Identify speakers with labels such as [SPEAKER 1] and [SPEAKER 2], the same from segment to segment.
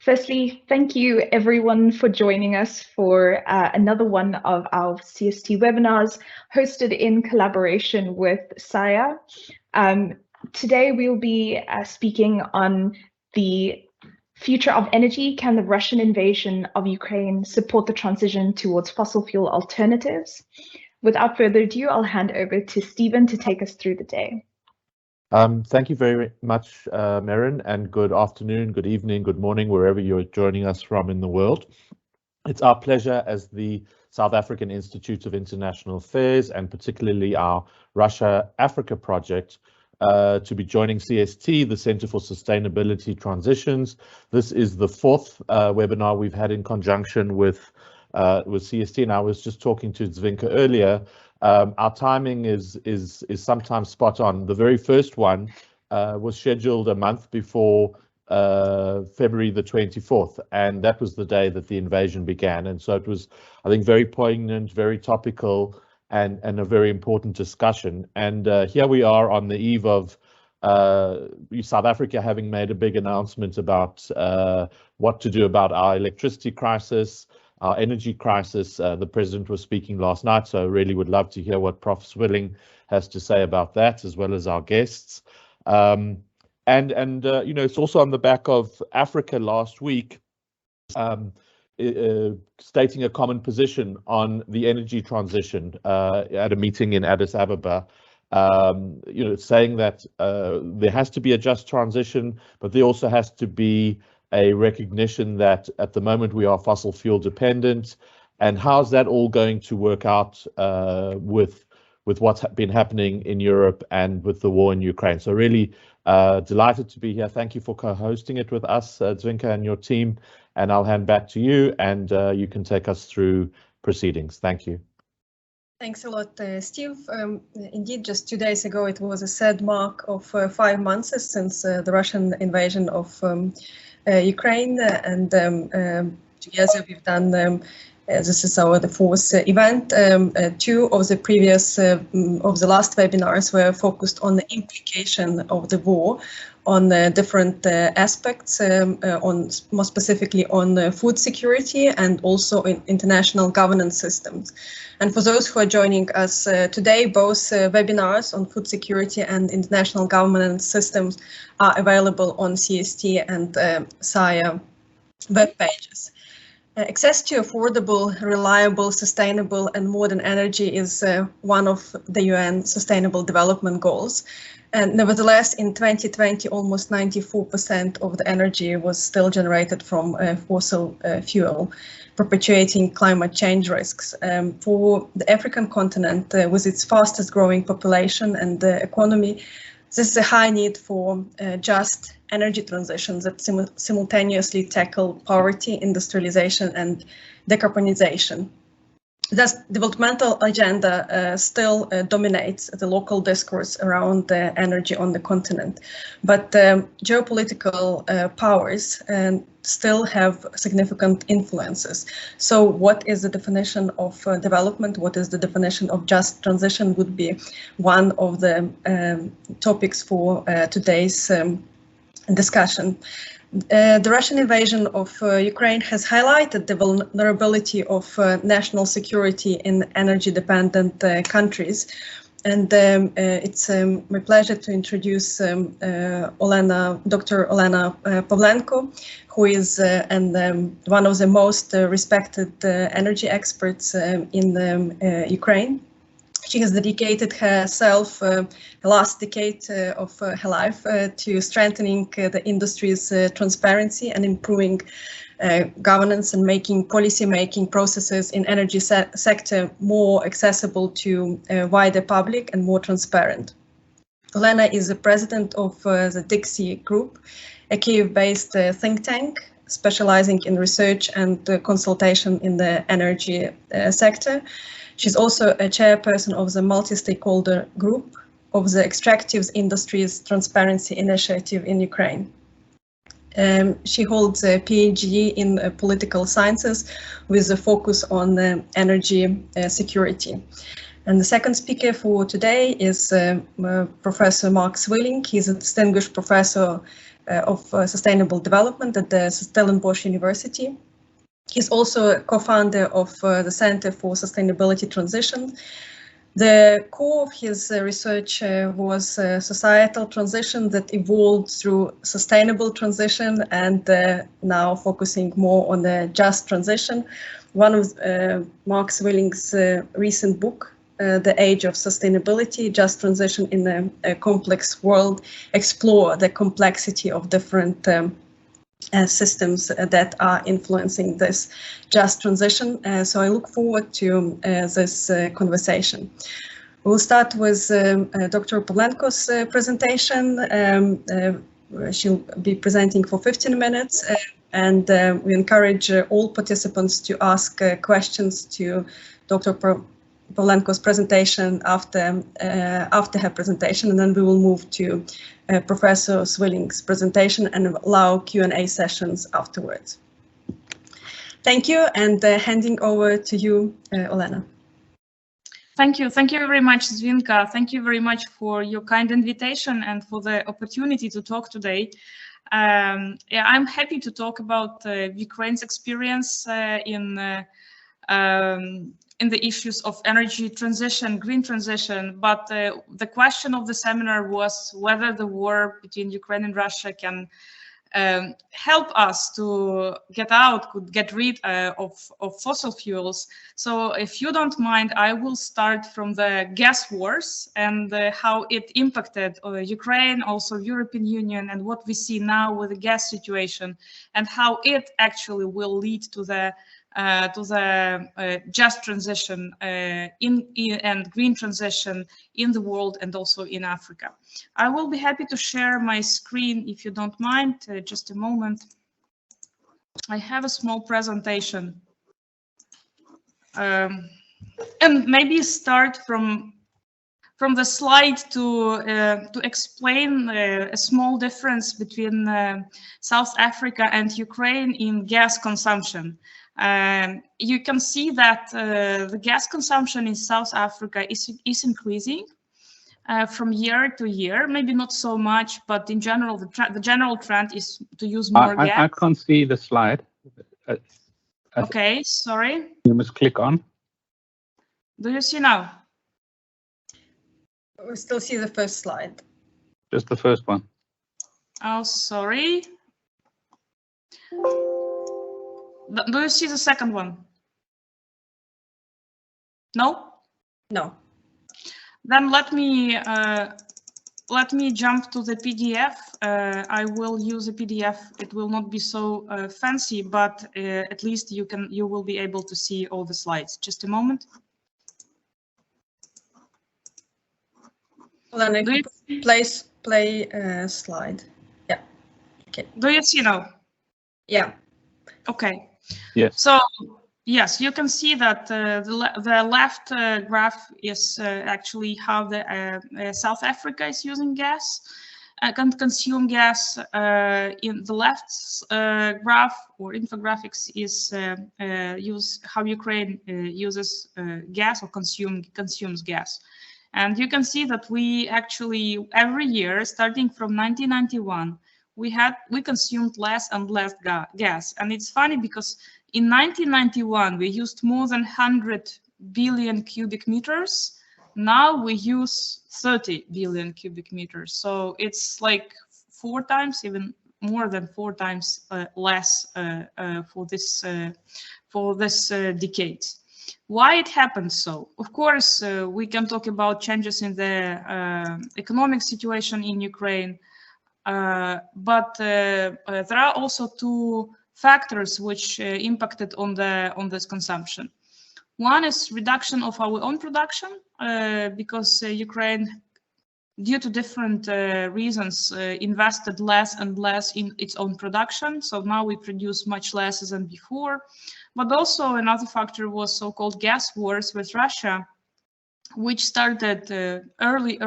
[SPEAKER 1] Firstly, thank you everyone for joining us for another one of our CST webinars hosted in collaboration with SAIIA. Today we'll be speaking on the future of energy. Can the Russian invasion of Ukraine support the transition towards fossil fuel alternatives? Without further ado, I'll hand over to Stephen to take us through the day.
[SPEAKER 2] Thank you very much, Maren, and good afternoon, good evening, good morning, wherever you're joining us from in the world. It's our pleasure as the South African Institute of International Affairs, and particularly our Russia-Africa project, to be joining CST, the Center for Sustainability Transitions. This is the fourth webinar we've had in conjunction with CST, and I was just talking to Dzvinka earlier. Our timing is sometimes spot on. The very first one was scheduled a month before February the 24th, and that was the day that the invasion began. And so it was, I think, very poignant, very topical, and a very important discussion. And here we are on the eve of South Africa having made a big announcement about what to do about our electricity crisis, our energy crisis. The president was speaking last night, so I really would love to hear what Prof Swilling has to say about that, as well as our guests. You know, it's also on the back of Africa last week stating a common position on the energy transition at a meeting in Addis Ababa. You know, saying that there has to be a just transition, but there also has to be a recognition that at the moment we are fossil fuel dependent, and how's that all going to work out with what's been happening in Europe and with the war in Ukraine. So really delighted to be here. Thank you for co-hosting it with us, Dzvinka and your team, and I'll hand back to you, and you can take us through proceedings. Thank you.
[SPEAKER 3] Thanks a lot, Steve. Indeed, just 2 days ago, it was a sad mark of 5 months since the Russian invasion of Ukraine, and together we've done, this is the fourth event. 2 of the previous, of the last webinars were focused on the implication of the war on different aspects, on more specifically on food security and also in international governance systems. And for those who are joining us today, both webinars on food security and international governance systems are available on CST and SAIIA web pages. Access to affordable, reliable, sustainable and modern energy is one of the UN Sustainable Development Goals. And nevertheless, in 2020, almost 94% of the energy was still generated from fossil fuel, perpetuating climate change risks. For the African continent, with its fastest growing population and economy, this is a high need for just energy transitions that simultaneously tackle poverty, industrialization and decarbonization. This developmental agenda still dominates the local discourse around energy on the continent, but geopolitical powers still have significant influences. So what is the definition of development? What is the definition of just transition would be one of the topics for today's discussion. The Russian invasion of Ukraine has highlighted the vulnerability of national security in energy-dependent countries. And it's my pleasure to introduce Dr. Olena Pavlenko, who is one of the most respected energy experts in Ukraine. She has dedicated herself the last decade of her life to strengthening the industry's transparency and improving governance and making policy-making processes in energy sector more accessible to wider public and more transparent. Olena is the president of the DiXi group, a Kyiv-based think tank specializing in research and consultation in the energy sector. She's also a chairperson of the multi-stakeholder group of the Extractive Industries Transparency Initiative in Ukraine. She holds a PhD in political sciences with a focus on energy security. And the second speaker for today is Professor Mark Swilling. He's a distinguished professor Sustainable Development at the Stellenbosch University. He's also a co-founder of the Center for Sustainability Transition. The core of his research was societal transition that evolved through sustainable transition, and now focusing more on the just transition. One of Mark Swilling's recent book, The Age of Sustainability, Just Transition in a Complex World, explore the complexity of different systems that are influencing this just transition. So I look forward to this conversation. We'll start with Dr. Pavlenko's presentation. She'll be presenting for 15 minutes, and we encourage all participants to ask questions to Dr. Pavlenko's presentation after her presentation, and then we will move to Professor Swilling's presentation and allow Q&A sessions afterwards. Thank you, and handing over to you, Olena.
[SPEAKER 4] Thank you very much, Zvinka. Thank you very much for your kind invitation and for the opportunity to talk today. Yeah, I'm happy to talk about Ukraine's experience in the issues of energy transition, green transition, but the question of the seminar was whether the war between Ukraine and Russia can help us to get rid of fossil fuels. So if you don't mind, I will start from the gas wars and how it impacted Ukraine, also European Union, and what we see now with the gas situation, and how it actually will lead to the just transition and green transition in the world and also in Africa. I will be happy to share my screen if you don't mind. Just a moment. I have a small presentation, and maybe start from the slide to explain a small difference between South Africa and Ukraine in gas consumption. You can see that the gas consumption in South Africa is increasing from year to year, maybe not so much, but in general, the general trend is to use more gas.
[SPEAKER 5] I can't see the slide.
[SPEAKER 4] Okay, sorry.
[SPEAKER 5] You must click on.
[SPEAKER 4] Do you see now?
[SPEAKER 3] We still see the first slide.
[SPEAKER 5] Just the first one.
[SPEAKER 4] Oh, sorry. Do you see the second one? No?
[SPEAKER 3] No.
[SPEAKER 4] Then let me jump to the PDF. I will use a PDF. It will not be so fancy, but at least you will be able to see all the slides. Just a moment.
[SPEAKER 3] Olena, play slide. Yeah. Okay.
[SPEAKER 4] Do you see now?
[SPEAKER 3] Yeah.
[SPEAKER 4] Okay.
[SPEAKER 5] Yes.
[SPEAKER 4] So yes, you can see that the left graph is actually how the South Africa is using gas, can consume gas. In the left graph or infographics is how Ukraine uses gas or consumes gas. And you can see that we actually every year, starting from 1991, we consumed less and less gas. And it's funny because in 1991 we used more than 100 billion cubic meters. Now we use 30 billion cubic meters. So it's like 4 times, even more than 4 times less for this decade. Why it happened so? Of course, we can talk about changes in the economic situation in Ukraine, but there are also 2 factors which impacted on this consumption. One is reduction of our own production, because Ukraine, due to different reasons, invested less and less in its own production. So now we produce much less than before. But also another factor was so-called gas wars with Russia, which started early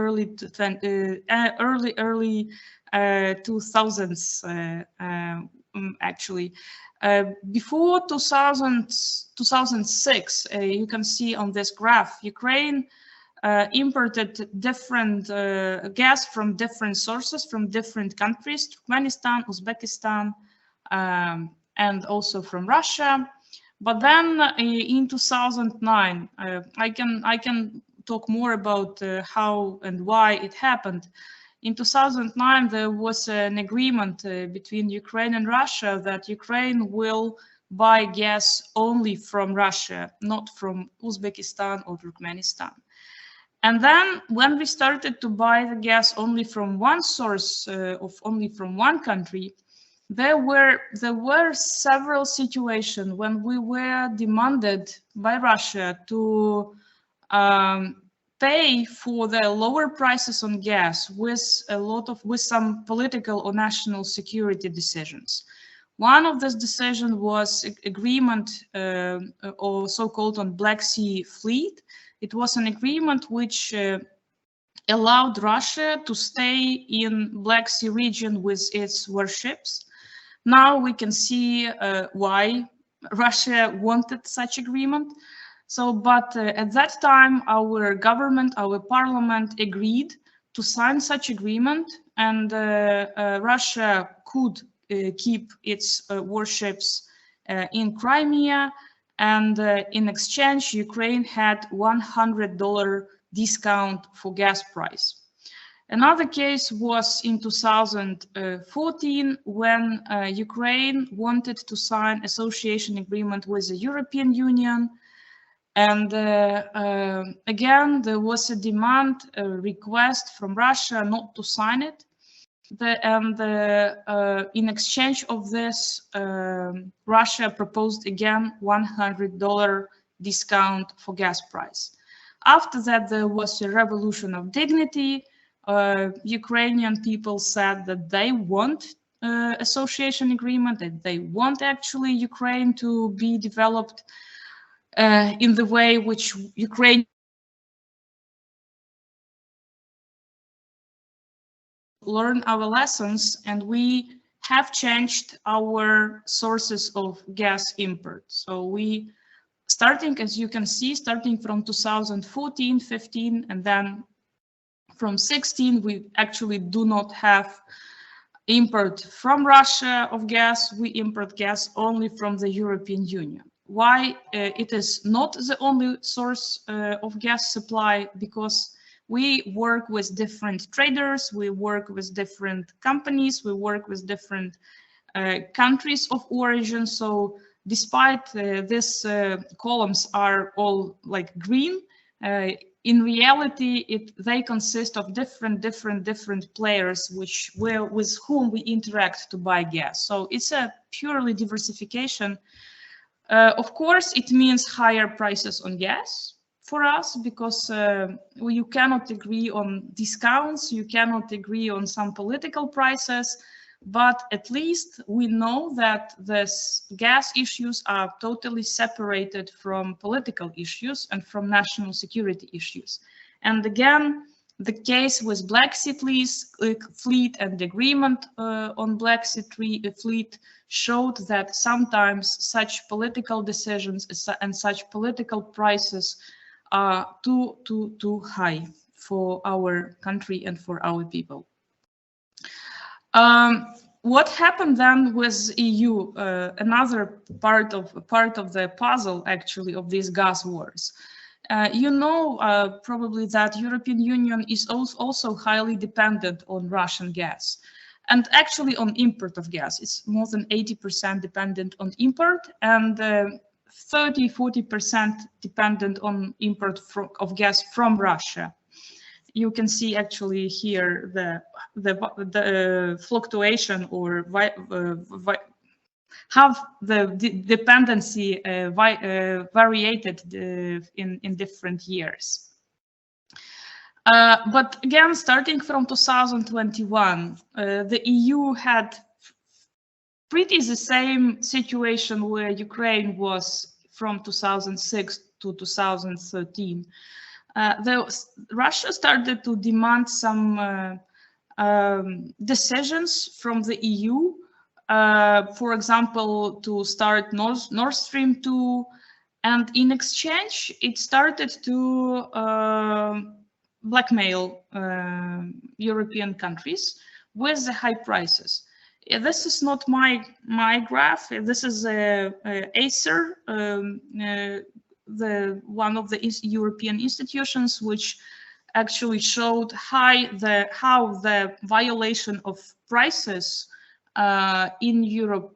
[SPEAKER 4] 2000s actually. Before 2006, you can see on this graph, Ukraine imported different gas from different sources, from different countries, Turkmenistan, Uzbekistan, and also from Russia. But then in 2009, I can talk more about how and why it happened. In 2009, there was an agreement between Ukraine and Russia that Ukraine will buy gas only from Russia, not from Uzbekistan or Turkmenistan. And then when we started to buy the gas only from one source, only from one country, there were several situations when we were demanded by Russia to pay for the lower prices on gas with some political or national security decisions. One of those decisions was agreement or so-called on Black Sea Fleet. It was an agreement which allowed Russia to stay in Black Sea region with its warships. Now we can see why Russia wanted such agreement. So, but at that time, our government, our parliament agreed to sign such agreement, and Russia could keep its warships in Crimea, and in exchange, Ukraine had $100 discount for gas price. Another case was in 2014 when Ukraine wanted to sign association agreement with the European Union. And again, there was a demand, a request from Russia not to sign it. In exchange of this, Russia proposed again $100 discount for gas price. After that, there was a revolution of dignity. Ukrainian people said that they want association agreement, that they want actually Ukraine to be developed in the way which Ukraine learn our lessons, and we have changed our sources of gas import. So we starting, as you can see, starting from 2014, 15, and then from 16, we actually do not have import from Russia of gas. We import gas only from the European Union. Why it is not the only source of gas supply? Because we work with different traders, we work with different companies, we work with different countries of origin. So despite these columns are all like green, in reality, they consist of different players with whom we interact to buy gas. So it's a purely diversification. Of course, it means higher prices on gas for us, because you cannot agree on discounts, you cannot agree on some political prices, but at least we know that these gas issues are totally separated from political issues and from national security issues. And again, the case with Black Sea Fleet and the agreement on Black Sea Fleet showed that sometimes such political decisions and such political prices are too high for our country and for our people. What happened then with EU? Another part of the puzzle, actually, of these gas wars. You know probably that European Union is also highly dependent on Russian gas, and actually on import of gas. It's more than 80% dependent on import, and 30–40% dependent on import of gas from Russia. You can see actually here the fluctuation or how the dependency variated in different years. But again, starting from 2021, the EU had pretty the same situation where Ukraine was from 2006 to 2013. Russia started to demand some decisions from the EU, for example, to start Nord Stream 2, And in exchange, it started to blackmail European countries with the high prices. This is not my graph. This is Acer, one of the European institutions, which actually showed how the violation of prices in Europe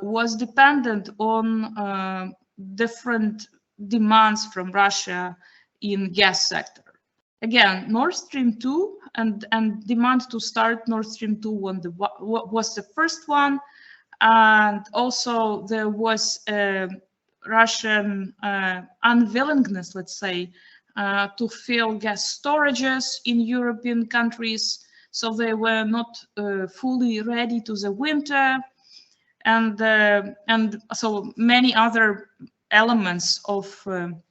[SPEAKER 4] was dependent on different demands from Russia in gas sector. Again, Nord Stream 2 and demand to start Nord Stream 2 was the first one, and also there was Russian unwillingness, let's say, to fill gas storages in European countries, so they were not fully ready to the winter, and so many other elements of how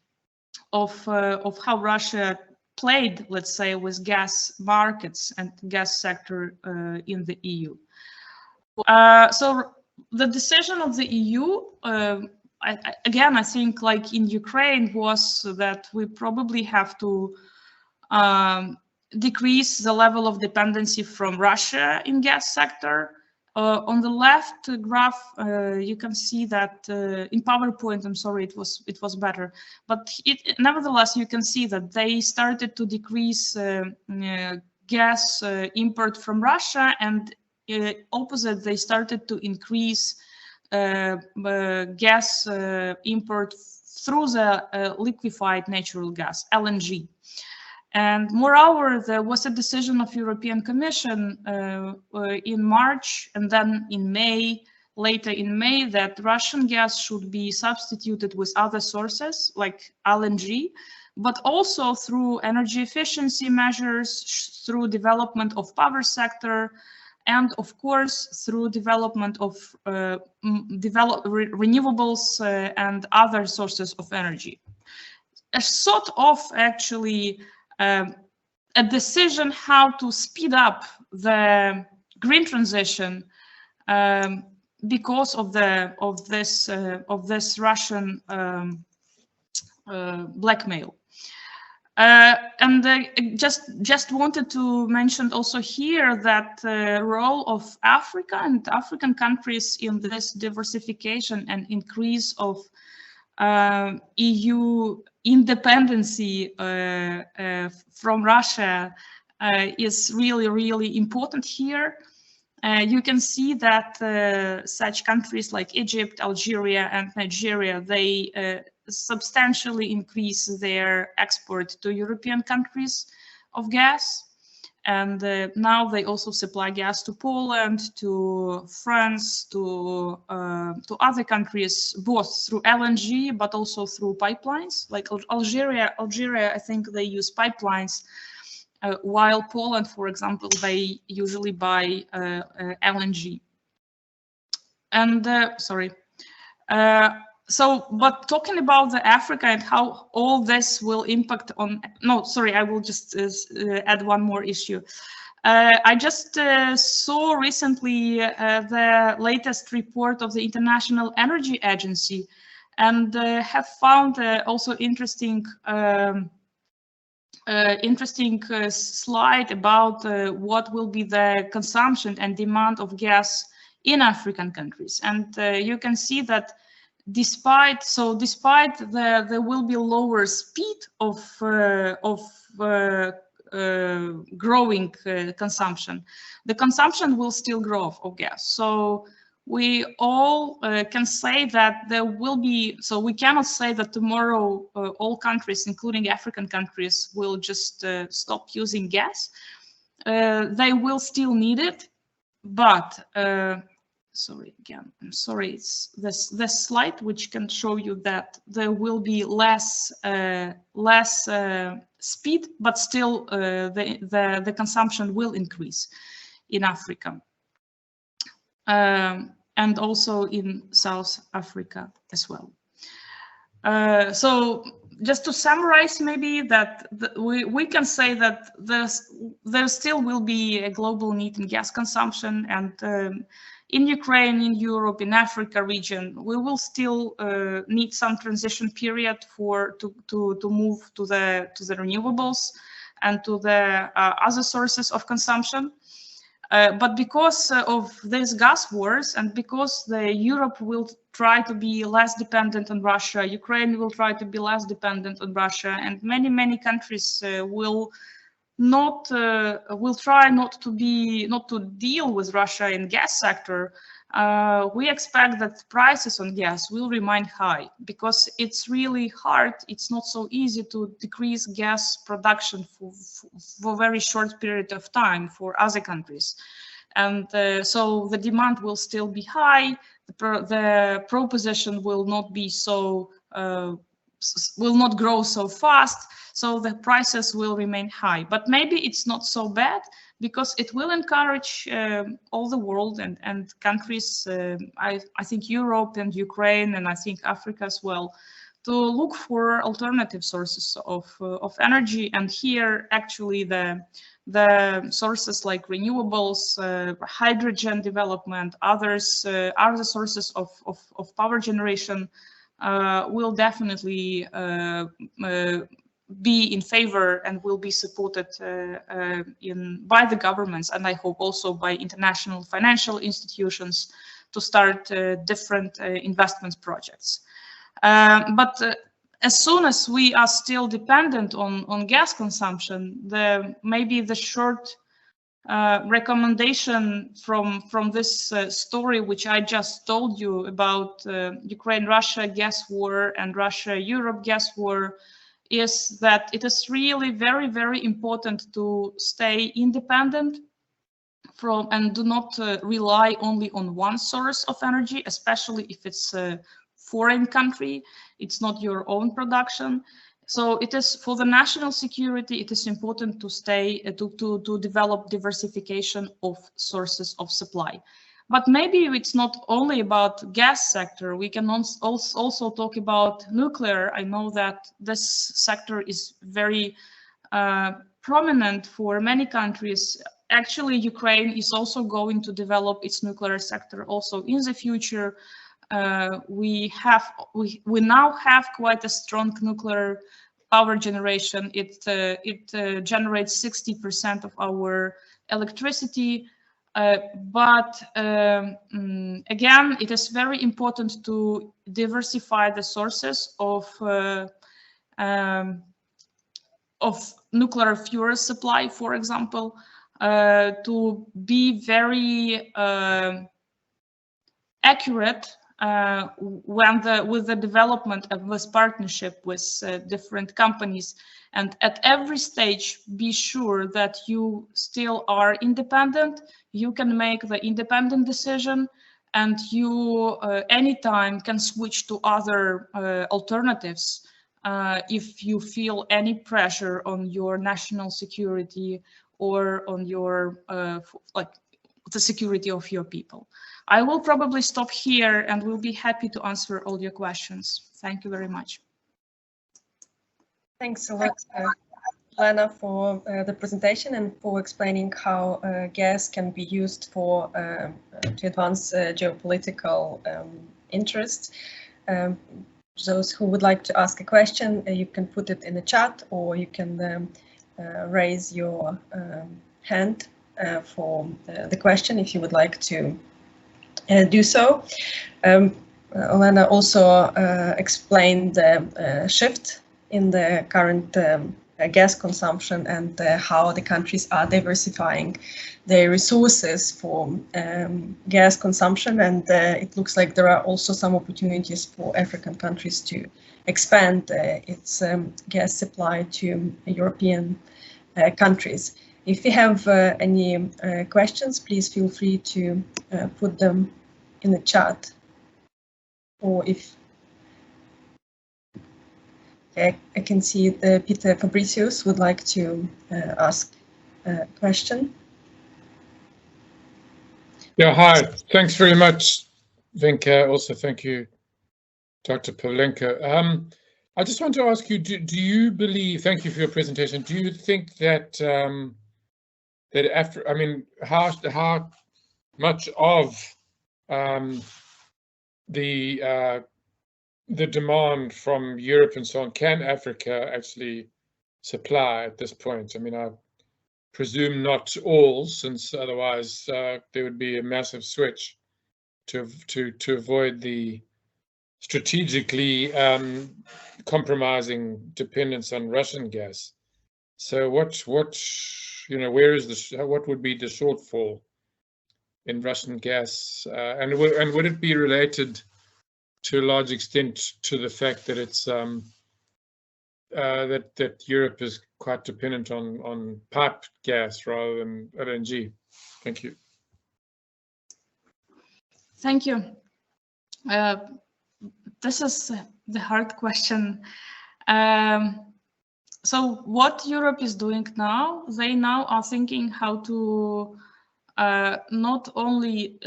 [SPEAKER 4] Russia played, let's say, with gas markets and gas sector in the EU. So the decision of the EU, again, I think, like in Ukraine, was that we probably have to decrease the level of dependency from Russia in gas sector. On the left graph, you can see that in PowerPoint, I'm sorry, it was better, but nevertheless, you can see that they started to decrease gas import from Russia, and opposite, they started to increase gas import through the liquefied natural gas, LNG. And moreover, there was a decision of European Commission in March and then in May, later in May, that Russian gas should be substituted with other sources like LNG, but also through energy efficiency measures, through development of power sector, and of course through development of renewables and other sources of energy. A sort of actually a decision how to speed up the green transition because of this Russian blackmail. And just wanted to mention also here that the role of Africa and African countries in this diversification and increase of EU independency from Russia is really, really important here. You can see that such countries like Egypt, Algeria, and Nigeria, they substantially increase their export to European countries of gas. And now they also supply gas to Poland, to France, to other countries, both through LNG, but also through pipelines. Like Algeria, I think they use pipelines, while Poland, for example, they usually buy LNG. And but talking about the Africa and how all this will impact on, no, sorry, I will just add one more issue. I just saw recently the latest report of the International Energy Agency, and have found also interesting slide about what will be the consumption and demand of gas in African countries. And you can see that despite there will be lower speed of growing consumption, the consumption will still grow of gas. So we all can say that there will be, so we cannot say that tomorrow all countries, including African countries, will just stop using gas. They will still need it, but sorry, again, I'm sorry, it's this slide which can show you that there will be less speed, but still the consumption will increase in Africa. And also in South Africa as well. So just to summarize, maybe that we can say that there still will be a global need in gas consumption, and in Ukraine, in Europe, in Africa region, we will still need some transition period to move to the renewables and to the other sources of consumption. But because of these gas wars, and because Europe will try to be less dependent on Russia, Ukraine will try to be less dependent on Russia, and many countries will try not to deal with Russia in gas sector, we expect that prices on gas will remain high, because it's really hard. It's not so easy to decrease gas production for a very short period of time for other countries. And so the demand will still be high. The proposition will not be so will not grow so fast, so the prices will remain high. But maybe it's not so bad, because it will encourage all the world and countries, I think Europe and Ukraine, and I think Africa as well, to look for alternative sources of energy. And here actually the sources like renewables, hydrogen development, others are the sources of power generation will definitely be in favor and will be supported by the governments, and I hope also by international financial institutions, to start different investment projects. But as soon as we are still dependent on gas consumption, maybe the short recommendation from this story which I just told you about Ukraine-Russia gas war and Russia-Europe gas war is that it is really very important to stay independent from and do not rely only on one source of energy, especially if it's a foreign country, it's not your own production. So it is for the national security, it is important to stay to develop diversification of sources of supply. But maybe it's not only about gas sector. We can also talk about nuclear. I know that this sector is very prominent for many countries. Actually, Ukraine is also going to develop its nuclear sector also in the future. We now have quite a strong nuclear power generation. It generates 60% of our electricity. But again, it is very important to diversify the sources of nuclear fuel supply, for example, to be very accurate with the development of this partnership with different companies, and at every stage be sure that you still are independent. You can make the independent decision, and you anytime can switch to other alternatives if you feel any pressure on your national security or on your like the security of your people. I will probably stop here and will be happy to answer all your questions. Thank you very much.
[SPEAKER 3] Thanks a lot, Olena, for the presentation and for explaining how gas can be used for to advance geopolitical interests. Those who would like to ask a question, you can put it in the chat, or you can raise your hand for the question if you would like to do so. Olena also explained the shift in the current gas consumption and how the countries are diversifying their resources for gas consumption, and it looks like there are also some opportunities for African countries to expand its gas supply to European countries. If you have any questions, please feel free to put them in the chat, or if I can see Peter Fabricius would like to ask a question.
[SPEAKER 6] Yeah, hi. Thanks very much, Vinka. Also, thank you, Dr. Pavlenko. I just want to ask you, do you believe, thank you for your presentation, do you think that, that after, I mean, how much of the demand from Europe and so on, can Africa actually supply at this point? I mean, I presume not all, since otherwise there would be a massive switch to avoid the strategically compromising dependence on Russian gas. So what where is what would be the shortfall in Russian gas, and would it be related to a large extent to the fact that it's that Europe is quite dependent on piped gas rather than LNG? Thank you.
[SPEAKER 4] Thank you. This is the hard question. So what Europe is doing now, they now are thinking how to not only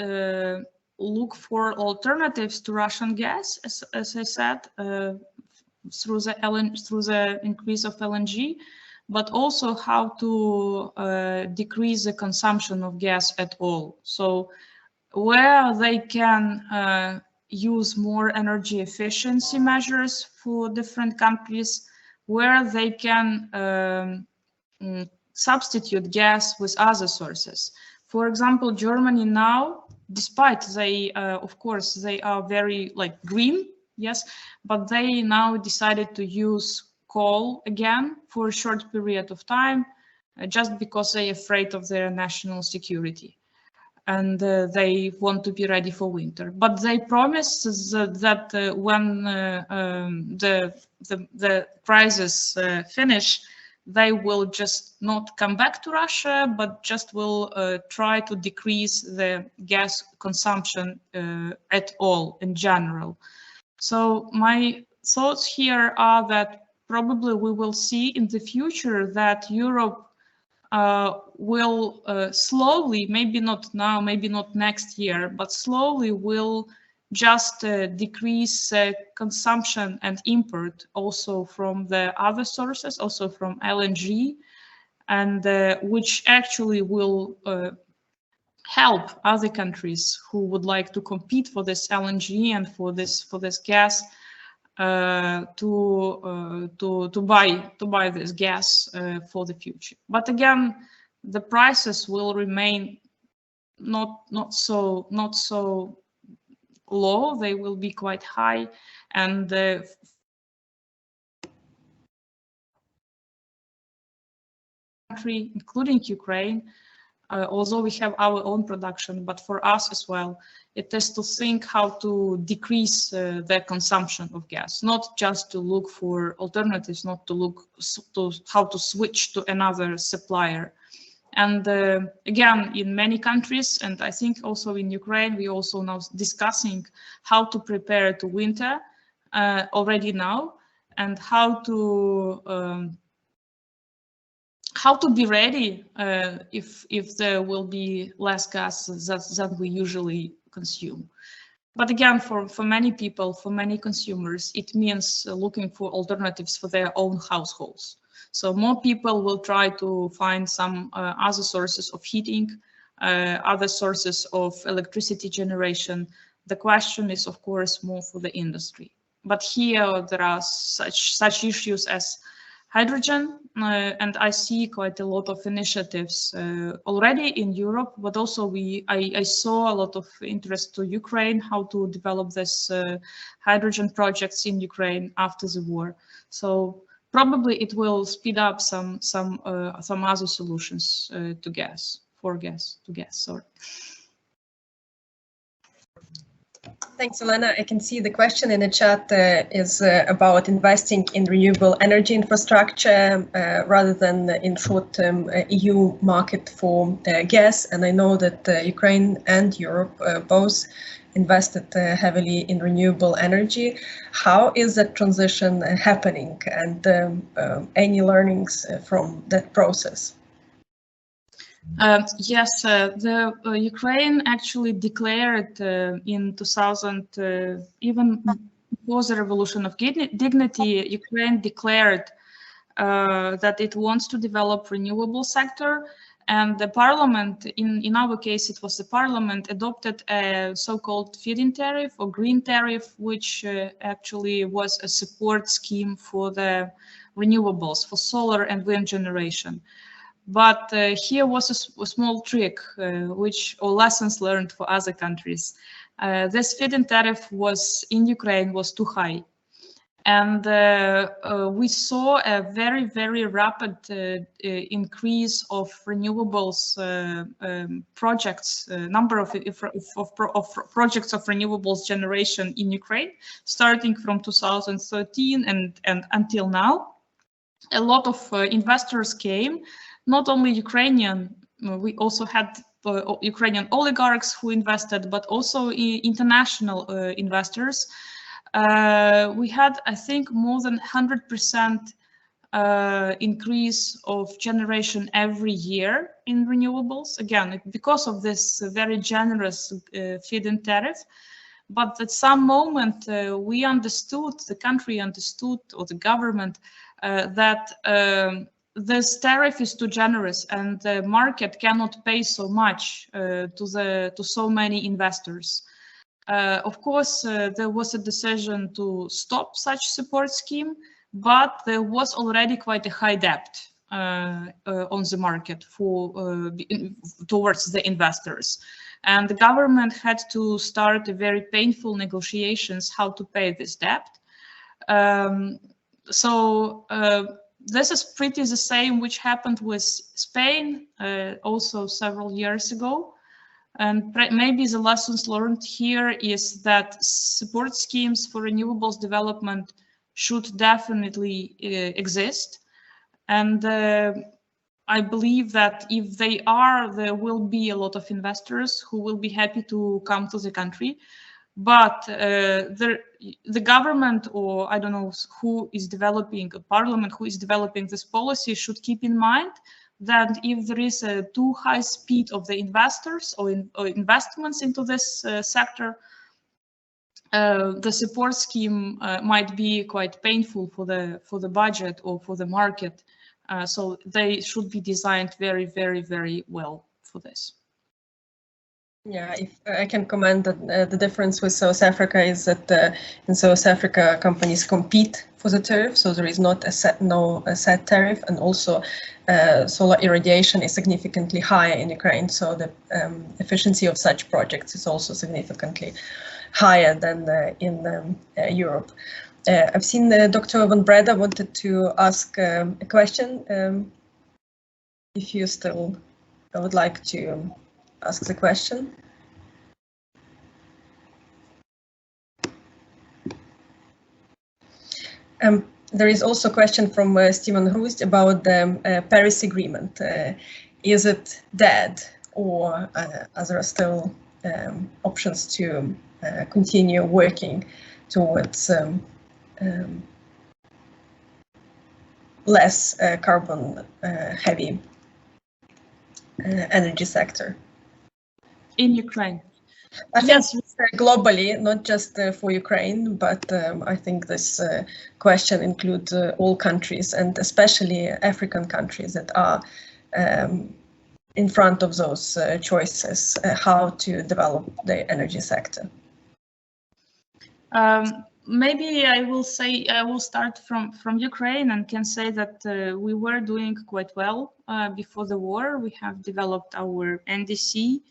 [SPEAKER 4] look for alternatives to Russian gas, as I said, through the increase of LNG, but also how to decrease the consumption of gas at all. So where they can use more energy efficiency measures for different countries, where they can substitute gas with other sources. For example, Germany now, despite they, of course, they are very green, yes, but they now decided to use coal again for a short period of time, just because they're afraid of their national security. And they want to be ready for winter. But they promise that when the crisis finish, they will just not come back to Russia, but just will try to decrease the gas consumption at all in general. So my thoughts here are that probably we will see in the future that Europe will slowly, maybe not now, maybe not next year, but slowly will just decrease consumption and import also from the other sources, also from LNG, and which actually will help other countries who would like to compete for this LNG and for this gas to buy this gas for the future. But again, the prices will remain not so low. They will be quite high, and country, including Ukraine, although we have our own production, but for us as well, it is to think how to decrease the consumption of gas, not just to look for alternatives, not to look to how to switch to another supplier. And again, in many countries, and I think also in Ukraine, we also now discussing how to prepare to winter already now, and how to be ready if there will be less gas than we usually consume. But again, for many people, for many consumers, it means looking for alternatives for their own households. So more people will try to find some other sources of heating, other sources of electricity generation. The question is, of course, more for the industry. But here there are such issues as hydrogen, and I see quite a lot of initiatives already in Europe, but also I saw a lot of interest to Ukraine, how to develop this hydrogen projects in Ukraine after the war. So probably it will speed up some other solutions to gas. Sorry.
[SPEAKER 3] Thanks, Olena. I can see the question in the chat is about investing in renewable energy infrastructure rather than in short-term EU market for gas. And I know that Ukraine and Europe both invested heavily in renewable energy. How is that transition happening, and any learnings from that process?
[SPEAKER 4] Yes, the Ukraine actually declared in 2000, even before the Revolution of Dignity, Ukraine declared that it wants to develop renewable sector, And the parliament, in our case, it was the parliament, adopted a so-called feed-in tariff or green tariff, which actually was a support scheme for the renewables, for solar and wind generation. But here was a small trick, or lessons learned for other countries. This feed-in tariff in Ukraine was too high. And we saw a very, very rapid increase of renewables projects, number of projects of renewables generation in Ukraine, starting from 2013 and until now. A lot of investors came, not only Ukrainian, we also had Ukrainian oligarchs who invested, but also international investors. We had, I think, more than 100% increase of generation every year in renewables. Again, because of this very generous feed-in tariff. But at some moment, we understood, the country understood, or the government, that this tariff is too generous and the market cannot pay so much to so many investors. Of course, there was a decision to stop such support scheme, but there was already quite a high debt on the market towards the investors. And the government had to start a very painful negotiations how to pay this debt. This is pretty the same which happened with Spain also several years ago. And maybe the lessons learned here is that support schemes for renewables development should definitely exist. And I believe that if they are, there will be a lot of investors who will be happy to come to the country. But the government, or I don't know who is developing, a parliament who is developing this policy, should keep in mind that if there is a too high speed of the investors or investments into this sector, the support scheme might be quite painful for the budget or for the market. So they should be designed very, very, very well for this.
[SPEAKER 3] Yeah, if I can comment that the difference with South Africa is that in South Africa companies compete for the tariff, so there is not a set tariff, and also solar irradiation is significantly higher in Ukraine, so the efficiency of such projects is also significantly higher than in Europe. I've seen Dr. Van Breda wanted to ask a question. If you still would like to ask the question. There is also a question from Stephen Roest about the Paris Agreement. Is it dead, or are there still options to continue working towards less carbon heavy energy sector?
[SPEAKER 4] In Ukraine?
[SPEAKER 3] I think
[SPEAKER 4] yes,
[SPEAKER 3] globally, not just for Ukraine, but I think this question includes all countries, and especially African countries that are in front of those choices, how to develop the energy sector.
[SPEAKER 4] Maybe I will start from Ukraine and can say that we were doing quite well before the war. We have developed our NDC,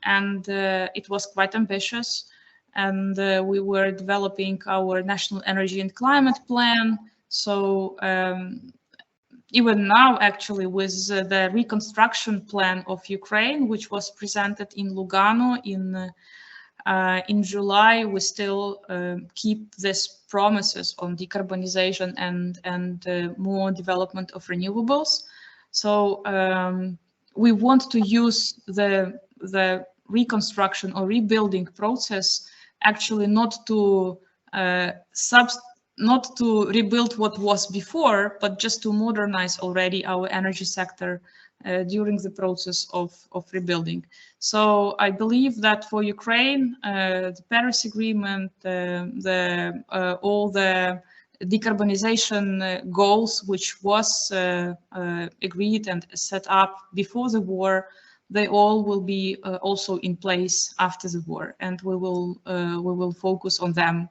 [SPEAKER 4] and it was quite ambitious. And we were developing our national energy and climate plan. So even now, actually, with the reconstruction plan of Ukraine, which was presented in Lugano in July, we still keep these promises on decarbonization and more development of renewables. So we want to use the reconstruction or rebuilding process actually not to rebuild what was before, but just to modernize already our energy sector during the process of rebuilding. So I believe that for Ukraine, the Paris Agreement, all the decarbonization goals, which was agreed and set up before the war, they all will be also in place after the war, and we will focus on them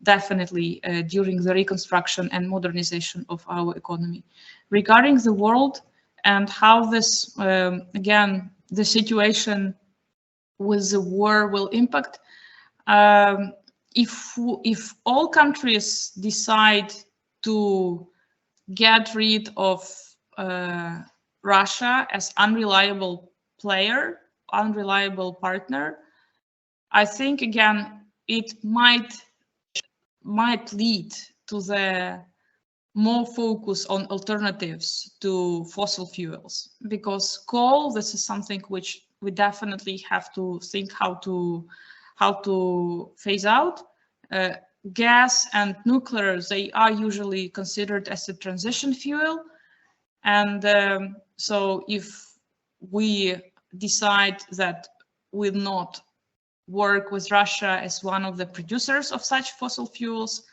[SPEAKER 4] definitely during the reconstruction and modernization of our economy. Regarding the world and how this, again, the situation with the war will impact, if all countries decide to get rid of Russia as unreliable player, unreliable partner, I think again it might lead to the more focus on alternatives to fossil fuels, because coal, this is something which we definitely have to think how to phase out. Gas and nuclear, they are usually considered as a transition fuel, and so if we decide that we'll not work with Russia as one of the producers of such fossil fuels,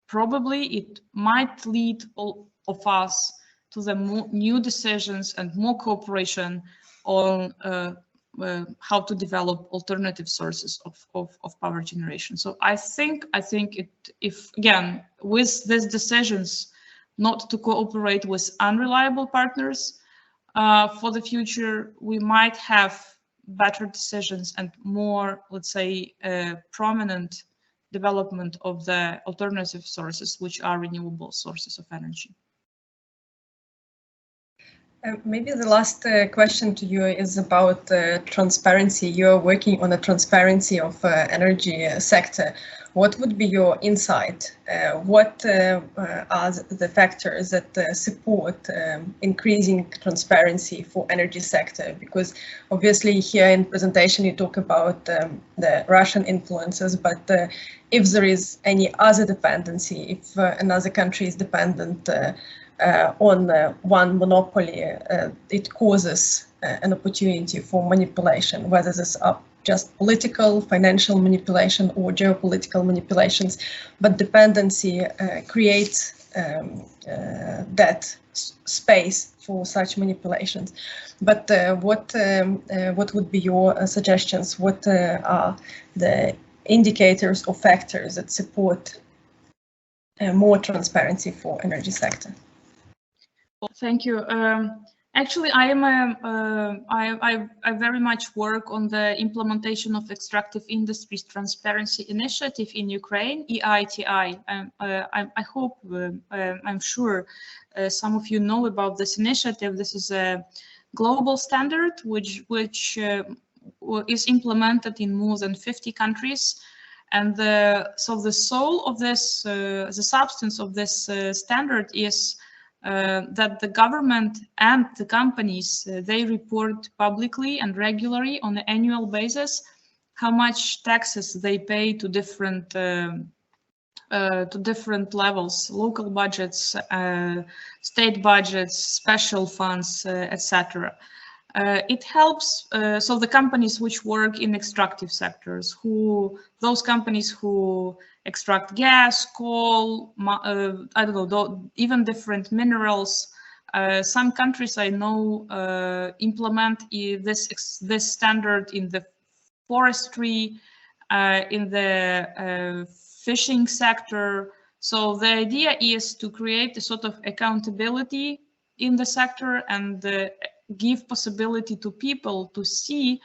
[SPEAKER 4] probably it might lead all of us to the new decisions and more cooperation on how to develop alternative sources of power generation. So I think if again, with these decisions not to cooperate with unreliable partners for the future, we might have better decisions and more, let's say, prominent development of the alternative sources, which are renewable sources of energy.
[SPEAKER 3] Maybe the last question to you is about transparency. You're working on the transparency of energy sector. What would be your insight? What are the factors that support increasing transparency for energy sector? Because obviously here in presentation you talk about the Russian influences, but if there is any other dependency, if another country is dependent on one monopoly, it causes an opportunity for manipulation, whether this are just political, financial manipulation or geopolitical manipulations, but dependency creates that space for such manipulations. But what would be your suggestions? What are the indicators or factors that support more transparency for energy sector?
[SPEAKER 4] Well, thank you. Actually, I very much work on the implementation of Extractive Industries Transparency Initiative in Ukraine, EITI. I hope, I'm sure some of you know about this initiative. This is a global standard which is implemented in more than 50 countries. And so the soul of this, the substance of this standard is that the government and the companies, they report publicly and regularly on an annual basis how much taxes they pay to different levels, local budgets, state budgets, special funds, etc. It helps, so the companies which work in extractive sectors, those companies who extract gas, coal, I don't know, even different minerals. Some countries I know implement this standard in the forestry, in the fishing sector. So the idea is to create a sort of accountability in the sector and give possibility to people to see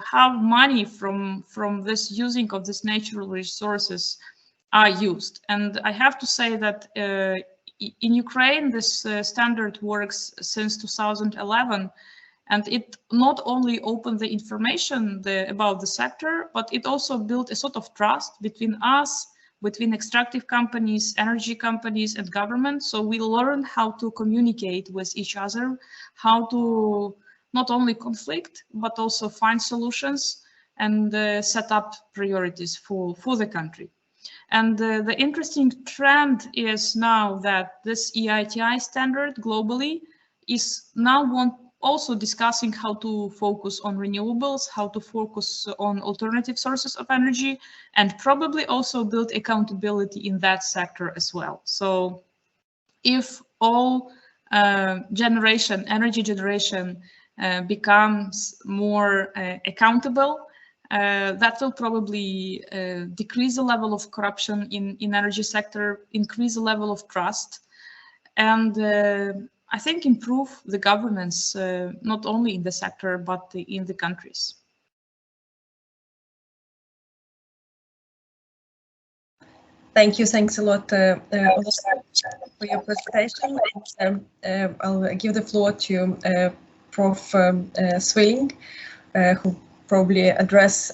[SPEAKER 4] how money from this using of these natural resources are used. And I have to say that in Ukraine, this standard works since 2011, and it not only opened the information about the sector, but it also built a sort of trust between us, between extractive companies, energy companies, and government. So we learn how to communicate with each other, how to not only conflict, but also find solutions and set up priorities for the country. And the interesting trend is now that this EITI standard globally is now also discussing how to focus on renewables, how to focus on alternative sources of energy, and probably also build accountability in that sector as well. So if all energy generation becomes more accountable, that will probably decrease the level of corruption in energy sector, increase the level of trust, and I think improve the governance, not only in the sector, but in the countries.
[SPEAKER 3] Thank you. Thanks a lot for your presentation. I'll give the floor to Prof Swilling, who probably address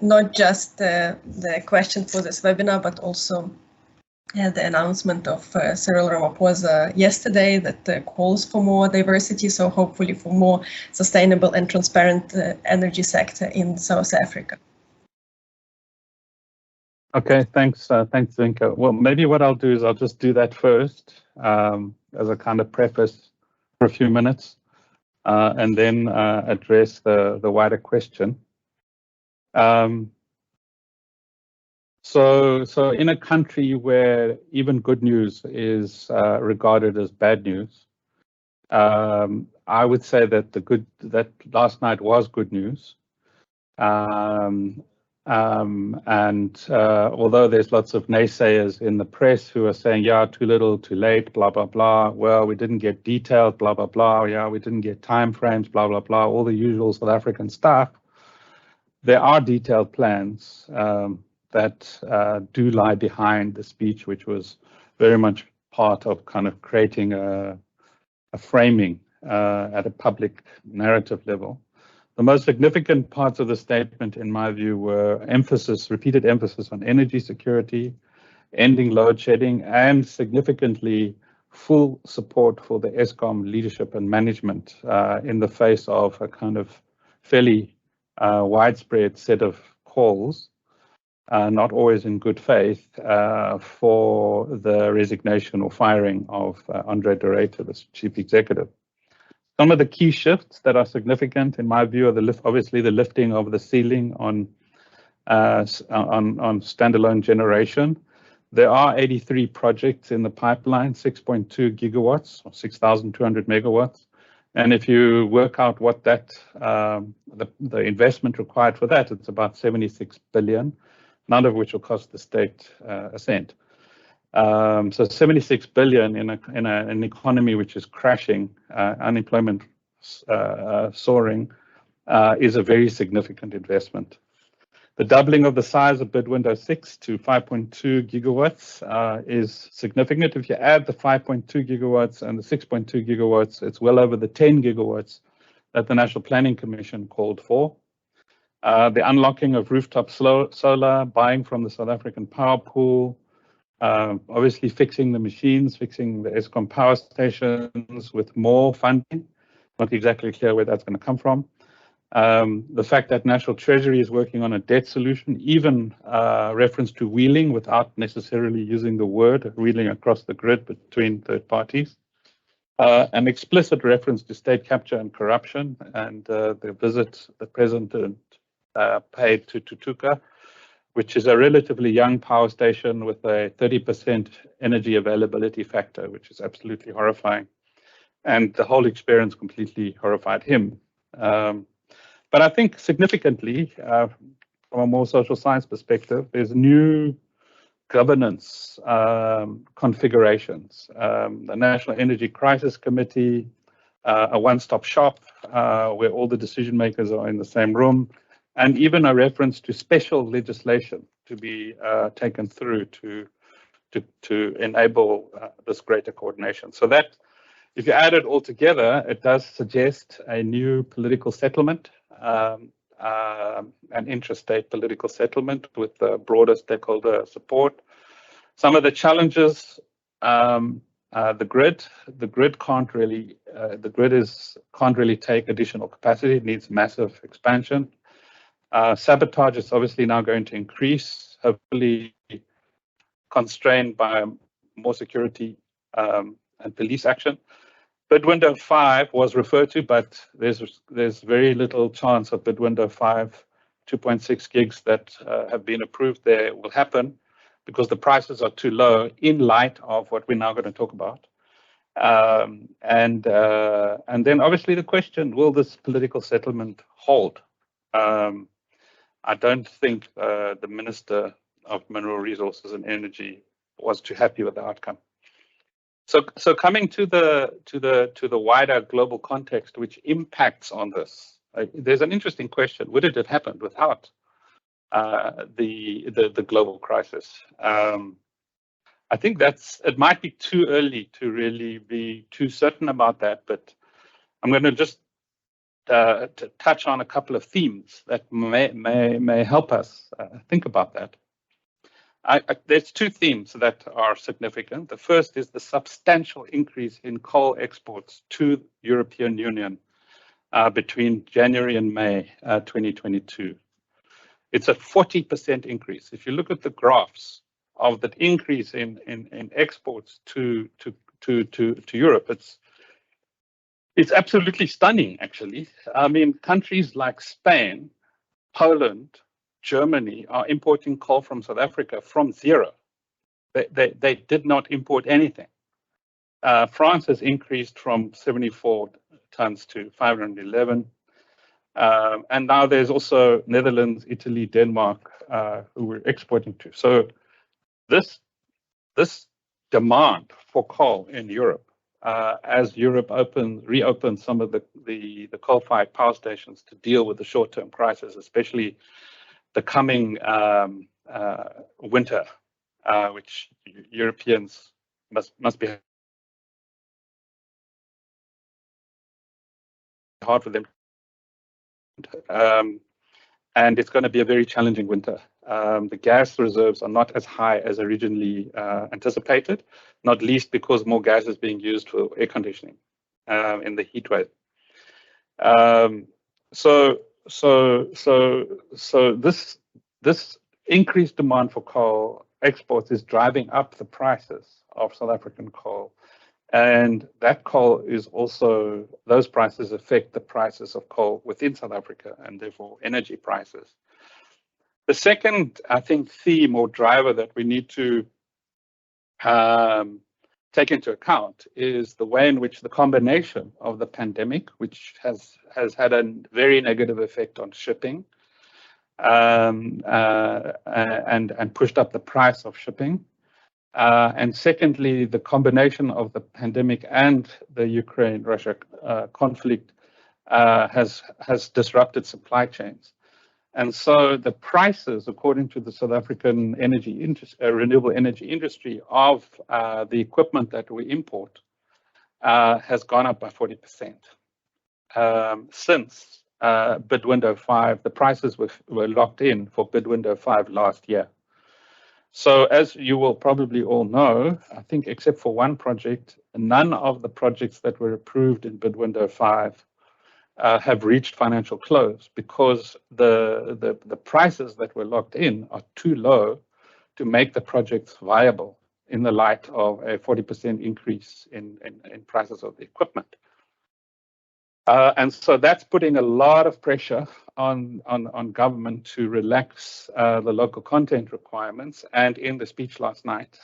[SPEAKER 3] not just the question for this webinar, but also the announcement of Cyril Ramaphosa yesterday that calls for more diversity, so hopefully for more sustainable and transparent energy sector in South Africa.
[SPEAKER 5] Okay, thanks, Vinka. Well, maybe what I'll do is I'll just do that first as a kind of preface for a few minutes, and then address the wider question. So in a country where even good news is regarded as bad news, I would say that that last night was good news. Although there's lots of naysayers in the press who are saying, yeah, too little, too late, blah, blah, blah. Well, we didn't get detailed, blah, blah, blah. Yeah, we didn't get timeframes, blah, blah, blah. All the usual South African stuff. There are detailed plans that do lie behind the speech, which was very much part of kind of creating a framing at a public narrative level. The most significant parts of the statement, in my view, were repeated emphasis on energy security, ending load shedding, and significantly full support for the Eskom leadership and management in the face of a kind of fairly widespread set of calls, not always in good faith, for the resignation or firing of Andre de Ruyter, the chief executive. Some of the key shifts that are significant, in my view, are obviously the lifting of the ceiling on standalone generation. There are 83 projects in the pipeline, 6.2 gigawatts or 6,200 megawatts. And if you work out what that the investment required for that, it's about 76 billion, none of which will cost the state a cent. So 76 billion in an economy which is crashing, unemployment soaring, is a very significant investment. The doubling of the size of bid window 6 to 5.2 gigawatts is significant. If you add the 5.2 gigawatts and the 6.2 gigawatts, it's well over the 10 gigawatts that the National Planning Commission called for. The unlocking of rooftop solar, buying from the South African power pool, obviously fixing the machines, fixing the Eskom power stations with more funding. Not exactly clear where that's going to come from. The fact that National Treasury is working on a debt solution, even reference to wheeling without necessarily using the word wheeling across the grid between third parties. An explicit reference to state capture and corruption, and the visit the president paid to Tutuka, which is a relatively young power station with a 30% energy availability factor, which is absolutely horrifying. And the whole experience completely horrified him. But I think significantly, from a more social science perspective, there's new governance configurations. The National Energy Crisis Committee, a one-stop shop where all the decision makers are in the same room, and even a reference to special legislation to be taken through to enable this greater coordination. So that, if you add it all together, it does suggest a new political settlement, an intrastate political settlement with broader stakeholder support. Some of the challenges, the grid can't really take additional capacity. It needs massive expansion. Sabotage is obviously now going to increase, hopefully constrained by more security and police action. Bid window 5 was referred to, but there's very little chance of bid window 5, 2.6 gigs that have been approved there will happen because the prices are too low in light of what we're now going to talk about. And then obviously the question, will this political settlement hold? I don't think the Minister of Mineral Resources and Energy was too happy with the outcome. So coming to the wider global context, which impacts on this, there's an interesting question: would it have happened without the global crisis? I think it might be too early to really be too certain about that, but I'm going to just to touch on a couple of themes that may help us think about that. There's two themes that are significant. The first is the substantial increase in coal exports to the European Union between January and May 2022. It's a 40% increase. If you look at the graphs of the increase in exports to Europe, it's absolutely stunning, actually. I mean, countries like Spain, Poland, Germany are importing coal from South Africa from zero. They did not import anything. France has increased from 74 tons to 511. And now there's also Netherlands, Italy, Denmark, who we're exporting to. So this demand for coal in Europe, as Europe reopens some of the coal-fired power stations to deal with the short-term crisis, especially the coming winter, which Europeans must be hard for them. And it's going to be a very challenging winter. The gas reserves are not as high as originally anticipated, not least because more gas is being used for air conditioning in the heat wave. So this increased demand for coal exports is driving up the prices of South African coal. And that coal is also, those prices affect the prices of coal within South Africa and therefore energy prices. The second, I think, theme or driver that we need to take into account is the way in which the combination of the pandemic, which has had a very negative effect on shipping and pushed up the price of shipping. And secondly, the combination of the pandemic and the Ukraine-Russia conflict has disrupted supply chains. And so the prices, according to the South African renewable energy industry, of the equipment that we import has gone up by 40%. Since bid window 5, the prices were locked in for bid window 5 last year. So as you will probably all know, I think except for one project, none of the projects that were approved in bid window 5 have reached financial close because the prices that were locked in are too low to make the projects viable in the light of a 40% increase in prices of the equipment. And so that's putting a lot of pressure on government to relax the local content requirements. And in the speech last night,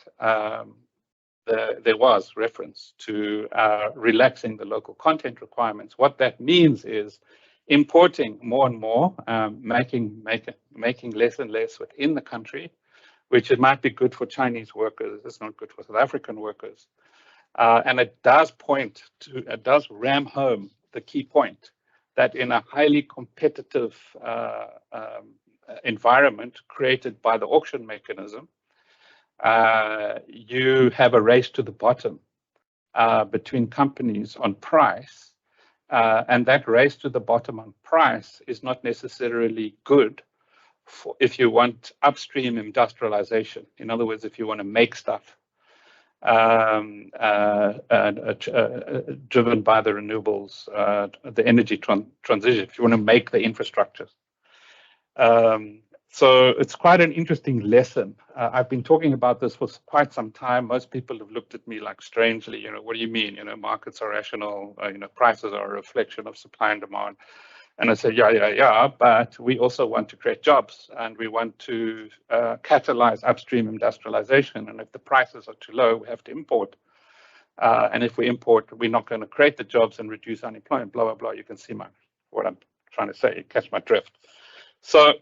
[SPEAKER 5] there was reference to relaxing the local content requirements. What that means is importing more and more, making less and less within the country, which it might be good for Chinese workers. It's not good for South African workers. And it does ram home the key point that in a highly competitive environment created by the auction mechanism, you have a race to the bottom between companies on price, and that race to the bottom on price is not necessarily good if you want upstream industrialization. In other words, if you want to make stuff driven by the renewables, the energy transition, if you want to make the infrastructures. So it's quite an interesting lesson. I've been talking about this for quite some time. Most people have looked at me like strangely, you know, what do you mean? You know, markets are rational, you know, prices are a reflection of supply and demand. And I said, yeah, but we also want to create jobs and we want to catalyze upstream industrialization. And if the prices are too low, we have to import. And if we import, we're not going to create the jobs and reduce unemployment, blah, blah, blah. You can see what I'm trying to say, catch my drift. So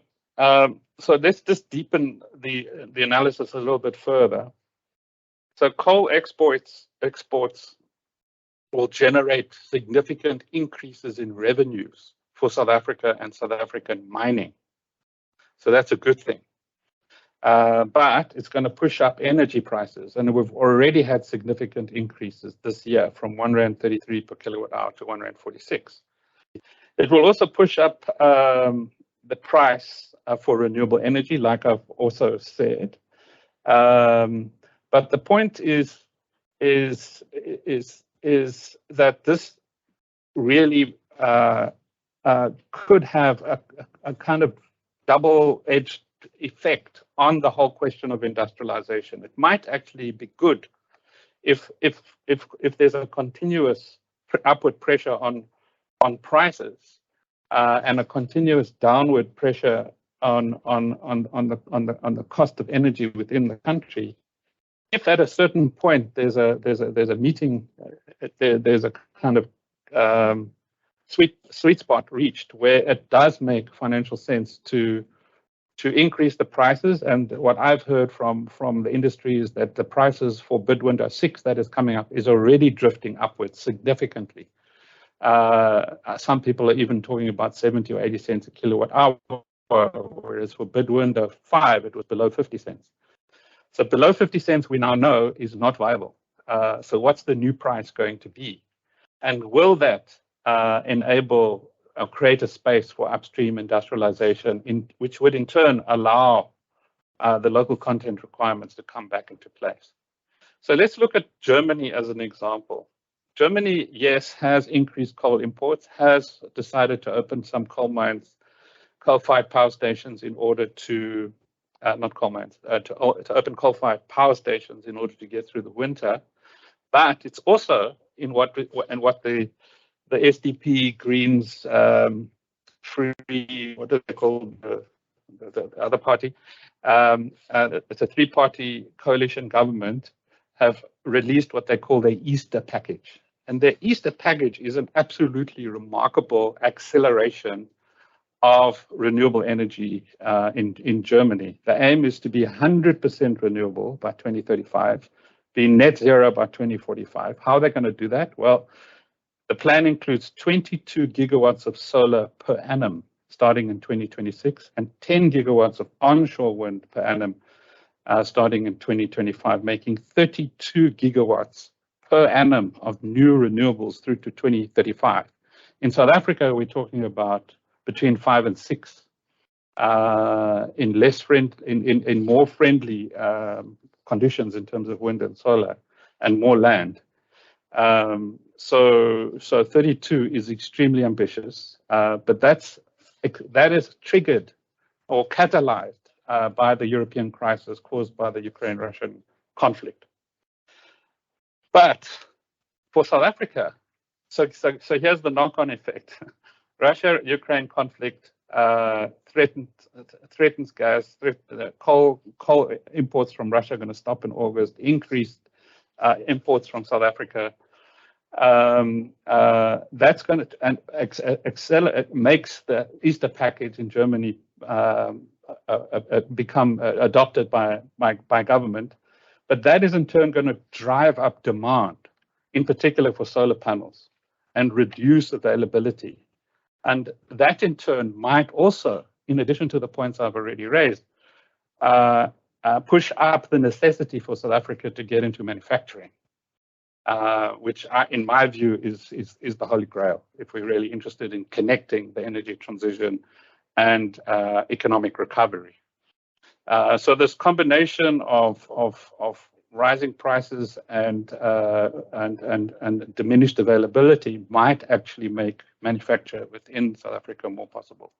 [SPEAKER 5] let's just deepen the analysis a little bit further. So coal exports will generate significant increases in revenues for South Africa and South African mining. So that's a good thing. But it's going to push up energy prices. And we've already had significant increases this year from R1.33 per kilowatt hour to R1.46. It will also push up the price for renewable energy, like I've also said. But the point is that this really could have a kind of double-edged effect on the whole question of industrialization. It might actually be good if there's a continuous upward pressure on prices and a continuous downward pressure on the cost of energy within the country. If at a certain point there's a meeting, there's a kind of sweet spot reached where it does make financial sense to increase the prices. And what I've heard from the industry is that the prices for bid window 6 that is coming up is already drifting upwards significantly. Some people are even talking about 70 or 80 cents a kilowatt hour, whereas for bid window 5 it was below 50 cents. So below 50 cents we now know is not viable. So what's the new price going to be? And will that enable or create a space for upstream industrialization, which would in turn allow the local content requirements to come back into place? So let's look at Germany as an example. Germany, yes, has increased coal imports, has decided to open some coal mines, coal-fired power stations in order to, not coal mines, to open coal-fired power stations in order to get through the winter. But it's also in what the SDP Greens free, what do they call the other party? It's a three-party coalition government have released what they call their Easter package. And their Easter package is an absolutely remarkable acceleration of renewable energy in Germany. The aim is to be 100% renewable by 2035, be net zero by 2045. How are they going to do that? Well, the plan includes 22 gigawatts of solar per annum starting in 2026 and 10 gigawatts of onshore wind per annum starting in 2025, making 32 gigawatts per annum of new renewables through to 2035. In South Africa, we're talking about between 5 and 6 in more friendly conditions in terms of wind and solar and more land. So 32 is extremely ambitious, but that is triggered or catalyzed by the European crisis caused by the Ukraine-Russian conflict. But for South Africa, so here's the knock-on effect. Russia-Ukraine conflict threatens gas. Coal imports from Russia are going to stop in August. Increased imports from South Africa. That's going to accelerate, makes the Easter package in Germany become adopted by government, but that is in turn going to drive up demand, in particular for solar panels, and reduce availability. And that in turn might also, in addition to the points I've already raised, push up the necessity for South Africa to get into manufacturing, which in my view is the holy grail if we're really interested in connecting the energy transition and economic recovery. So this combination of rising prices and diminished availability might actually make manufacture within South Africa more possible.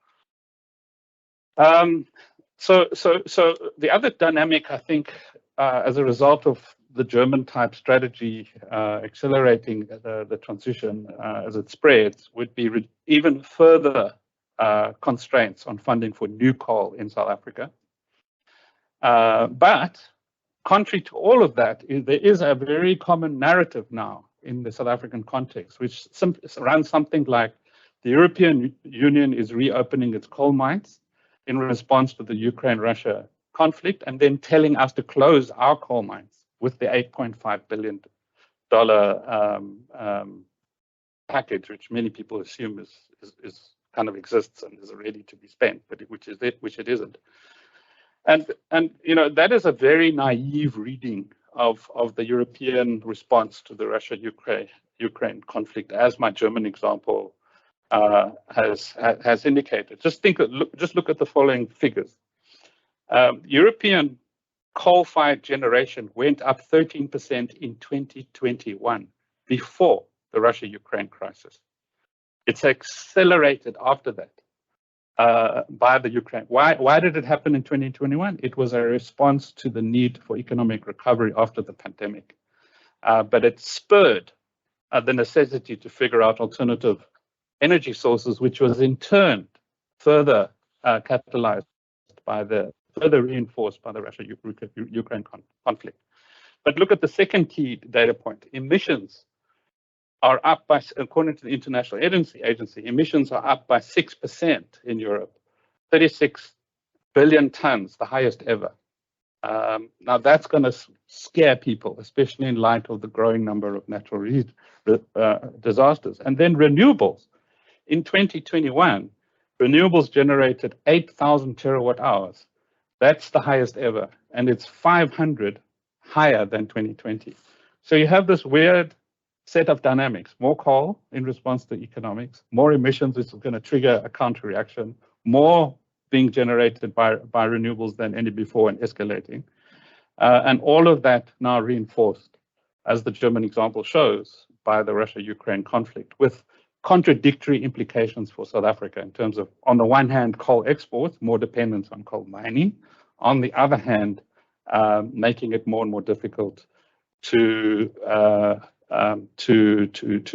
[SPEAKER 5] So the other dynamic, I think, as a result of the German type strategy accelerating the transition as it spreads, would be even further constraints on funding for new coal in South Africa. But contrary to all of that, there is a very common narrative now in the South African context, which runs something like the European Union is reopening its coal mines in response to the Ukraine-Russia conflict, and then telling us to close our coal mines with the $8.5 billion package, which many people assume is kind of exists and is ready to be spent, but which it isn't. And you know, that is a very naive reading of the European response to the Russia-Ukraine conflict, as my German example has indicated. Just look at the following figures. European coal-fired generation went up 13% in 2021, before the Russia-Ukraine crisis. It's accelerated after that by the Ukraine. Why did it happen in 2021? It was a response to the need for economic recovery after the pandemic. But it spurred the necessity to figure out alternative energy sources, which was in turn further catalyzed by further reinforced by the Russia-Ukraine conflict. But look at the second key data point. Emissions are up by, according to the International Energy Agency, emissions are up by 6% in Europe, 36 billion tons, the highest ever. Now that's going to scare people, especially in light of the growing number of natural disasters. And then renewables. In 2021, renewables generated 8,000 terawatt hours. That's the highest ever, and it's 500 higher than 2020. So you have this weird set of dynamics: more coal in response to economics, more emissions, which is going to trigger a counter reaction, more being generated by renewables than any before and escalating. And all of that now reinforced, as the German example shows, by the Russia-Ukraine conflict, with contradictory implications for South Africa in terms of, on the one hand, coal exports, more dependence on coal mining, on the other hand, making it more and more difficult to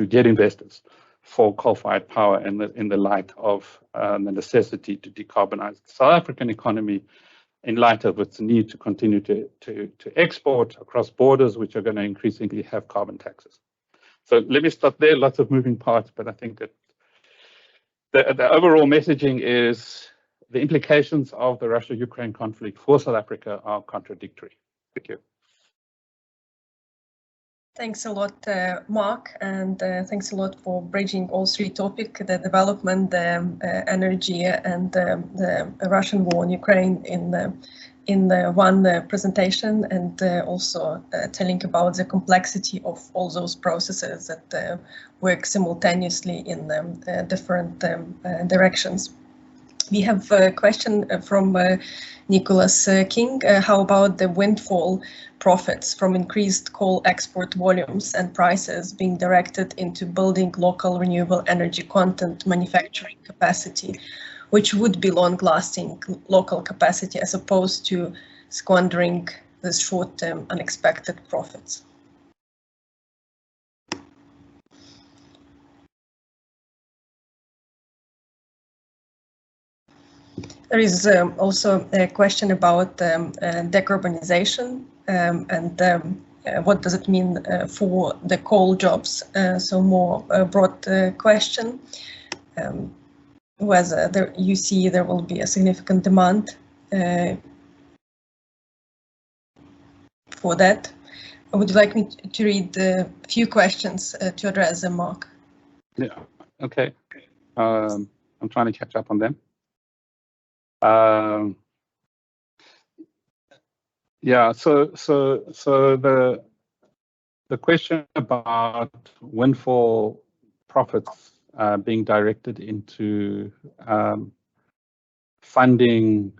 [SPEAKER 5] get investors for coal-fired power in the light of the necessity to decarbonize the South African economy, in light of its need to continue to export across borders, which are going to increasingly have carbon taxes. So let me stop there. Lots of moving parts, but I think that the overall messaging is the implications of the Russia-Ukraine conflict for South Africa are contradictory. Thank you.
[SPEAKER 3] Thanks a lot, Mark, and thanks a lot for bridging all three topics: the development, the energy, and the Russian war in Ukraine in one presentation, and also telling about the complexity of all those processes that work simultaneously in different directions. We have a question from Nicholas King. How about the windfall profits from increased coal export volumes and prices being directed into building local renewable energy content manufacturing capacity, which would be long-lasting local capacity, as opposed to squandering the short-term unexpected profits? There is also a question about decarbonization and what does it mean for the coal jobs. So more broad question, whether you see there will be a significant demand for that. Would you like me to read a few questions to address them, Mark?
[SPEAKER 5] Yeah, okay. I'm trying to catch up on them. Yeah, so the question about windfall profits being directed into funding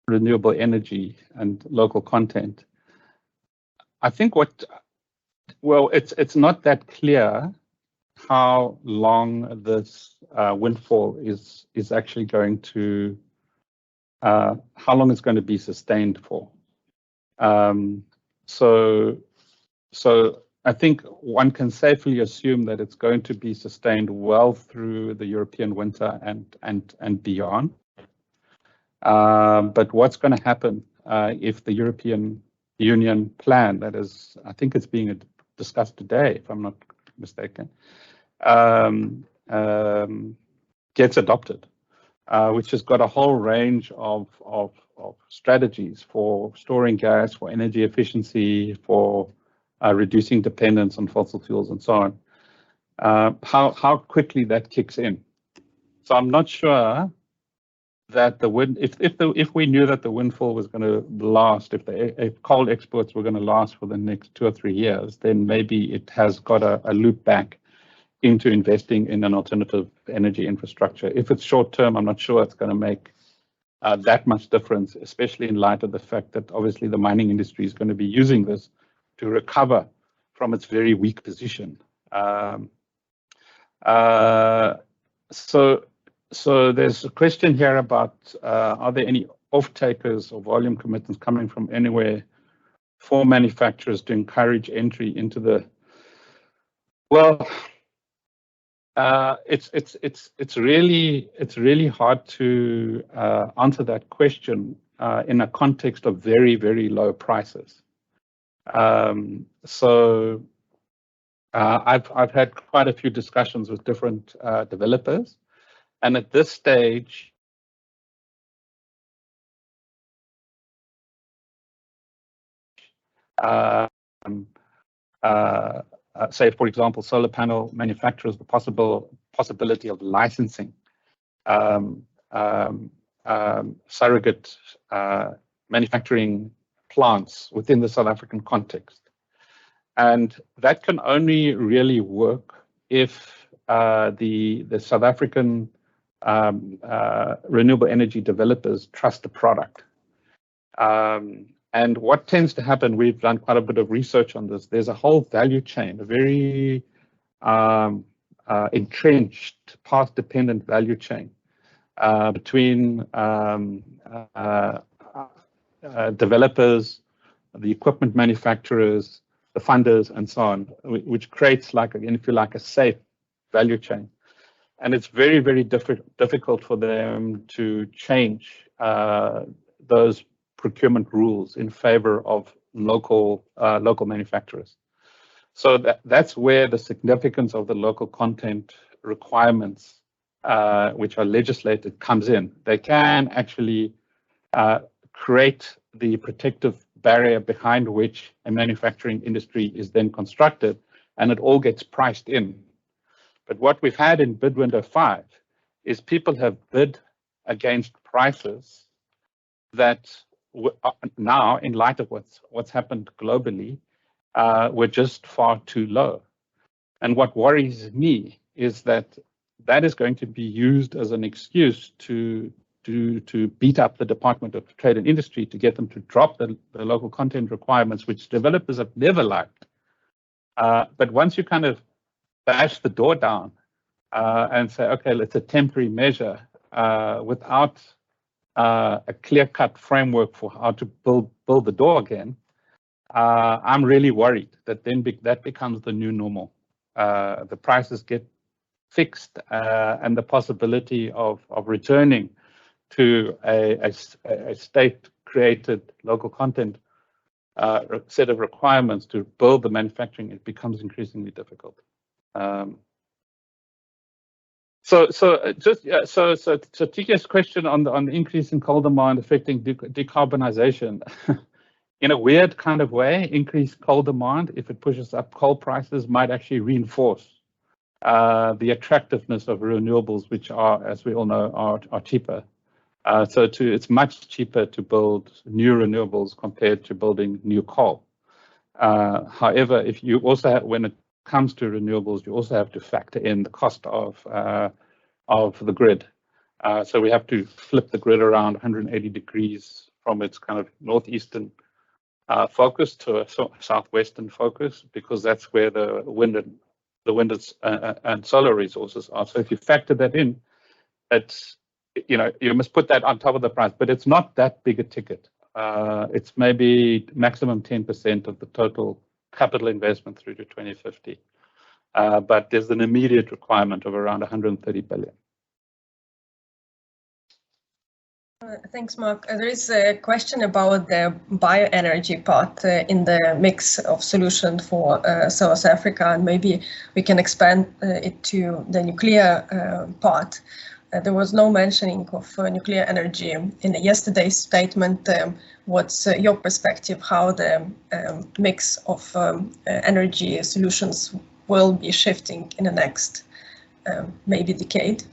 [SPEAKER 5] renewable energy and local content, I think it's not that clear how long this windfall is actually going to how long it's going to be sustained for. So I think one can safely assume that it's going to be sustained well through the European winter and beyond. But what's going to happen if the European Union plan, that is, I think it's being discussed today, if I'm not mistaken, gets adopted, which has got a whole range of strategies for storing gas, for energy efficiency, for reducing dependence on fossil fuels and so on, how quickly that kicks in. So I'm not sure that if we knew that the windfall was going to last, if coal exports were going to last for the next 2 or 3 years, then maybe it has got a loop back into investing in an alternative energy infrastructure. If it's short term, I'm not sure it's going to make that much difference, especially in light of the fact that obviously the mining industry is going to be using this to recover from its very weak position. So there's a question here about are there any off-takers or volume commitments coming from anywhere for manufacturers to encourage entry into the, well, it's really hard to answer that question in a context of very, very low prices. So I've had quite a few discussions with different developers, and at this stage, say, for example, solar panel manufacturers, the possibility of licensing surrogate manufacturing plants within the South African context. And that can only really work if the South African renewable energy developers trust the product. And what tends to happen, we've done quite a bit of research on this, there's a whole value chain, a very entrenched, path-dependent value chain between developers, the equipment manufacturers, the funders, and so on, which creates, like, again, if you like, a safe value chain. And it's very, very difficult for them to change those procurement rules in favor of local manufacturers. So that's where the significance of the local content requirements, which are legislated, comes in. They can actually create the protective barrier behind which a manufacturing industry is then constructed, and it all gets priced in. But what we've had in bid window 5 is people have bid against prices that now, in light of what's happened globally, were just far too low. And what worries me is that that is going to be used as an excuse to beat up the Department of Trade and Industry to get them to drop the local content requirements, which developers have never liked. But once you kind of bash the door down and say, okay, it's a temporary measure without a clear-cut framework for how to build the door again, I'm really worried that then that becomes the new normal. The prices get fixed, and the possibility of returning to a state-created local content set of requirements to build the manufacturing, it becomes increasingly difficult. So Tika's question on the increase in coal demand affecting decarbonization, in a weird kind of way, increased coal demand, if it pushes up coal prices, might actually reinforce the attractiveness of renewables, which are, as we all know, are cheaper. It's much cheaper to build new renewables compared to building new coal. However, if you also have, when it comes to renewables, you also have to factor in the cost of the grid. So we have to flip the grid around 180 degrees from its kind of northeastern focus to a southwestern focus, because that's where the wind and solar resources are. So if you factor that in, you must put that on top of the price, but it's not that big a ticket. It's maybe maximum 10% of the total capital investment through to 2050. But there's an immediate requirement of around 130 billion.
[SPEAKER 3] Thanks, Mark. There is a question about the bioenergy part in the mix of solution for South Africa, and maybe we can expand it to the nuclear part. There was no mentioning of nuclear energy in yesterday's statement. What's your perspective, how the mix of energy solutions will be shifting in the next maybe decade?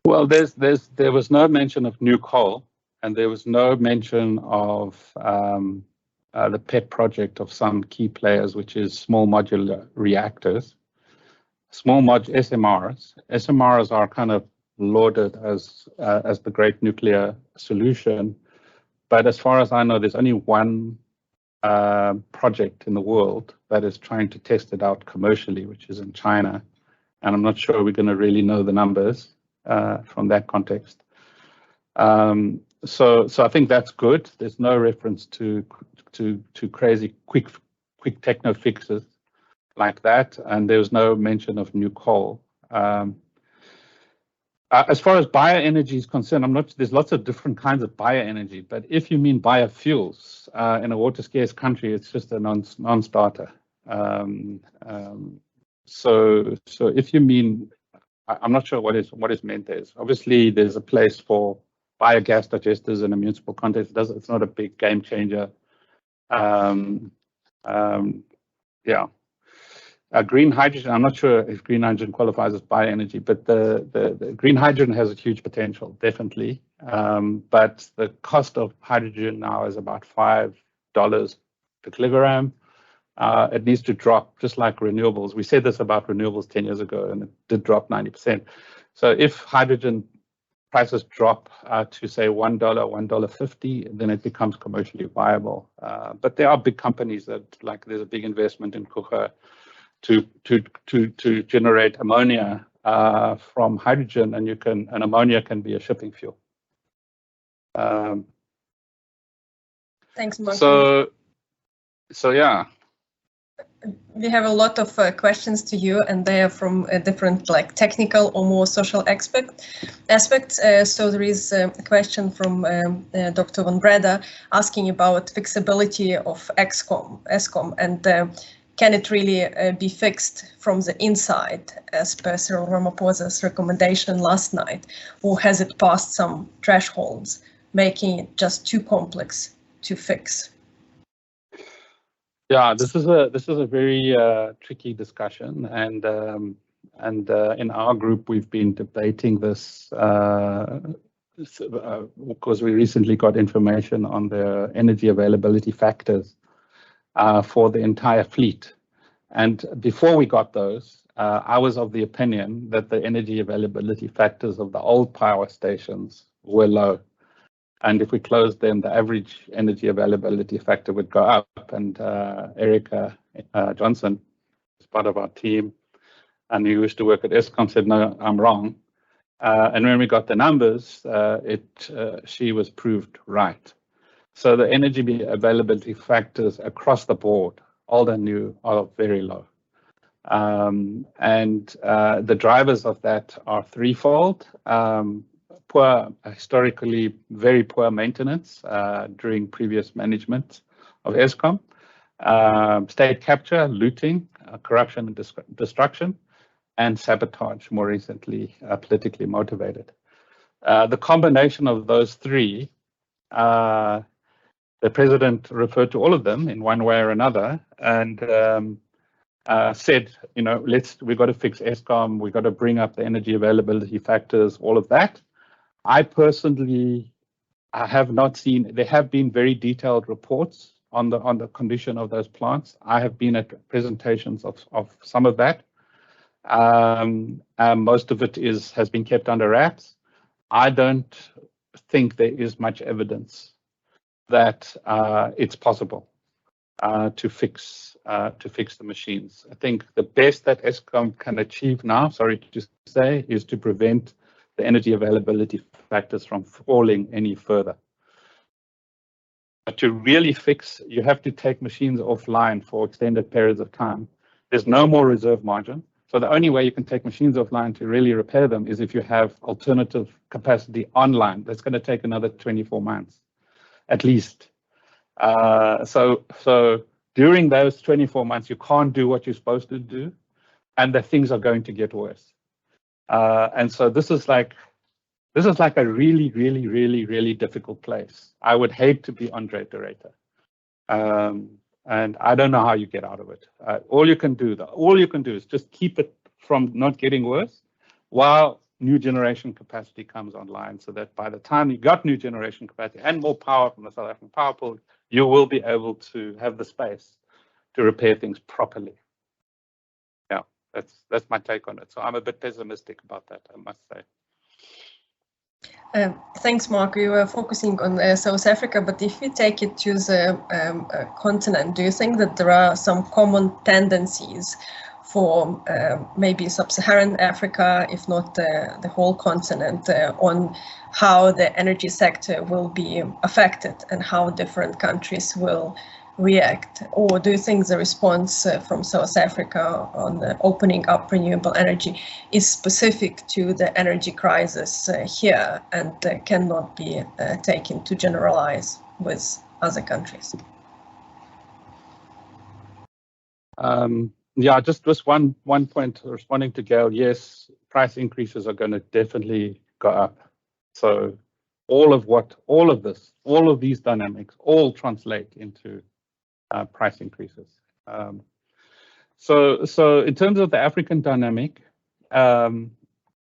[SPEAKER 5] Well, there was no mention of new coal, and there was no mention of the pet project of some key players, which is small modular reactors, SMRs. SMRs are kind of lauded as the great nuclear solution, but as far as I know, there's only one project in the world that is trying to test it out commercially, which is in China, and I'm not sure we're going to really know the numbers from that context. So I think that's good. There's no reference to crazy quick techno fixes like that, and there's no mention of new coal. As far as bioenergy is concerned, there's lots of different kinds of bioenergy, but if you mean biofuels in a water scarce country, it's just a non-starter. So if you mean, I'm not sure what is meant there. Obviously, there's a place for biogas digesters in a municipal context. It's not a big game changer. Yeah. Green hydrogen, I'm not sure if green hydrogen qualifies as bioenergy, but the green hydrogen has a huge potential, definitely. But the cost of hydrogen now is about $5 per kilogram. It needs to drop, just like renewables. We said this about renewables 10 years ago, and it did drop 90%. So if hydrogen prices drop to, say, $1, $1.50, then it becomes commercially viable. But there are big companies that, like, there's a big investment in Coega to generate ammonia from hydrogen, and ammonia can be a shipping fuel.
[SPEAKER 3] Thanks, Mark.
[SPEAKER 5] So yeah.
[SPEAKER 3] We have a lot of questions to you, and they are from different, like, technical or more social aspects. So there is a question from Dr. Van Breda asking about fixability of ESCOM, and can it really be fixed from the inside, as per Cyril Ramaphosa's recommendation last night, or has it passed some thresholds, making it just too complex to fix?
[SPEAKER 5] Yeah, this is a very tricky discussion, and in our group we've been debating this because we recently got information on the energy availability factors for the entire fleet. And before we got those, I was of the opinion that the energy availability factors of the old power stations were low. And if we closed them, the average energy availability factor would go up. And Erica Johnson is part of our team, and who used to work at Eskom, said, no, I'm wrong. And when we got the numbers, she was proved right. So the energy availability factors across the board, old and new, are very low. And the drivers of that are threefold. Historically very poor maintenance during previous management of Eskom, state capture, looting, corruption and destruction, and sabotage, more recently politically motivated. The combination of those three, the president referred to all of them in one way or another, and said, we've got to fix Eskom, we've got to bring up the energy availability factors, all of that. I personally have not seen. There have been very detailed reports on the condition of those plants. I have been at presentations of some of that. Most of it has been kept under wraps. I don't think there is much evidence that it's possible to fix the machines. I think the best that Eskom can achieve now, sorry to say, is to prevent the energy availability factors from falling any further. But to really fix, you have to take machines offline for extended periods of time. There's no more reserve margin. So the only way you can take machines offline to really repair them is if you have alternative capacity online. That's going to take another 24 months, at least. So during those 24 months, you can't do what you're supposed to do, and the things are going to get worse. And so this is like a really, really, really, really difficult place. I would hate to be Andre de Ruyter. And I don't know how you get out of it. All you can do is just keep it from not getting worse while new generation capacity comes online, so that by the time you got new generation capacity and more power from the South African power pool, you will be able to have the space to repair things properly. Yeah, that's my take on it. So I'm a bit pessimistic about that, I must say.
[SPEAKER 3] Thanks, Mark. We were focusing on South Africa, but if we take it to the continent, do you think that there are some common tendencies for maybe sub-Saharan Africa, if not the whole continent, on how the energy sector will be affected and how different countries will react? Or do you think the response from South Africa on opening up renewable energy is specific to the energy crisis here and cannot be taken to generalize with other countries?
[SPEAKER 5] Yeah, just one point responding to Gail. Yes, price increases are going to definitely go up. So all of these dynamics all translate into price increases. So in terms of the African dynamic, a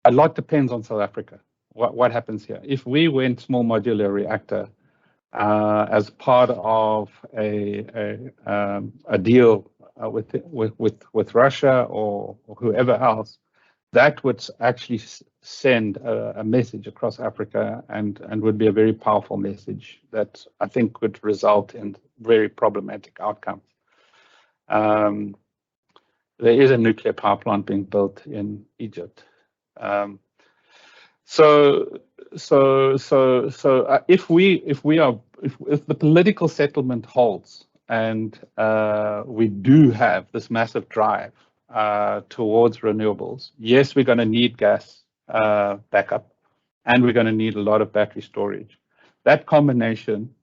[SPEAKER 5] lot depends on South Africa. What happens here? If we went small modular reactor as part of a deal with Russia or whoever else, that would actually send a message across Africa and would be a very powerful message that I think would result in very problematic outcomes. There is a nuclear power plant being built in Egypt. So if the political settlement holds and we do have this massive drive towards renewables, yes, we're going to need gas backup, and we're going to need a lot of battery storage. That combination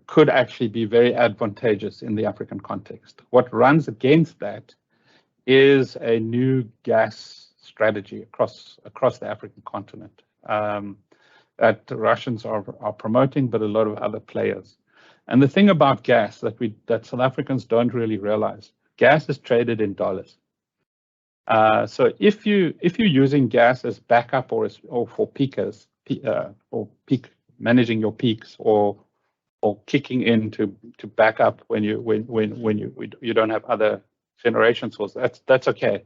[SPEAKER 5] could actually be very advantageous in the African context. What runs against that is a new gas strategy across the African continent that the Russians are promoting, but a lot of other players. And the thing about gas that South Africans don't really realize, gas is traded in dollars. So if you're using gas as backup or for peakers, or peak managing your peaks, or kicking in to back up when you don't have other generation sources, that's okay.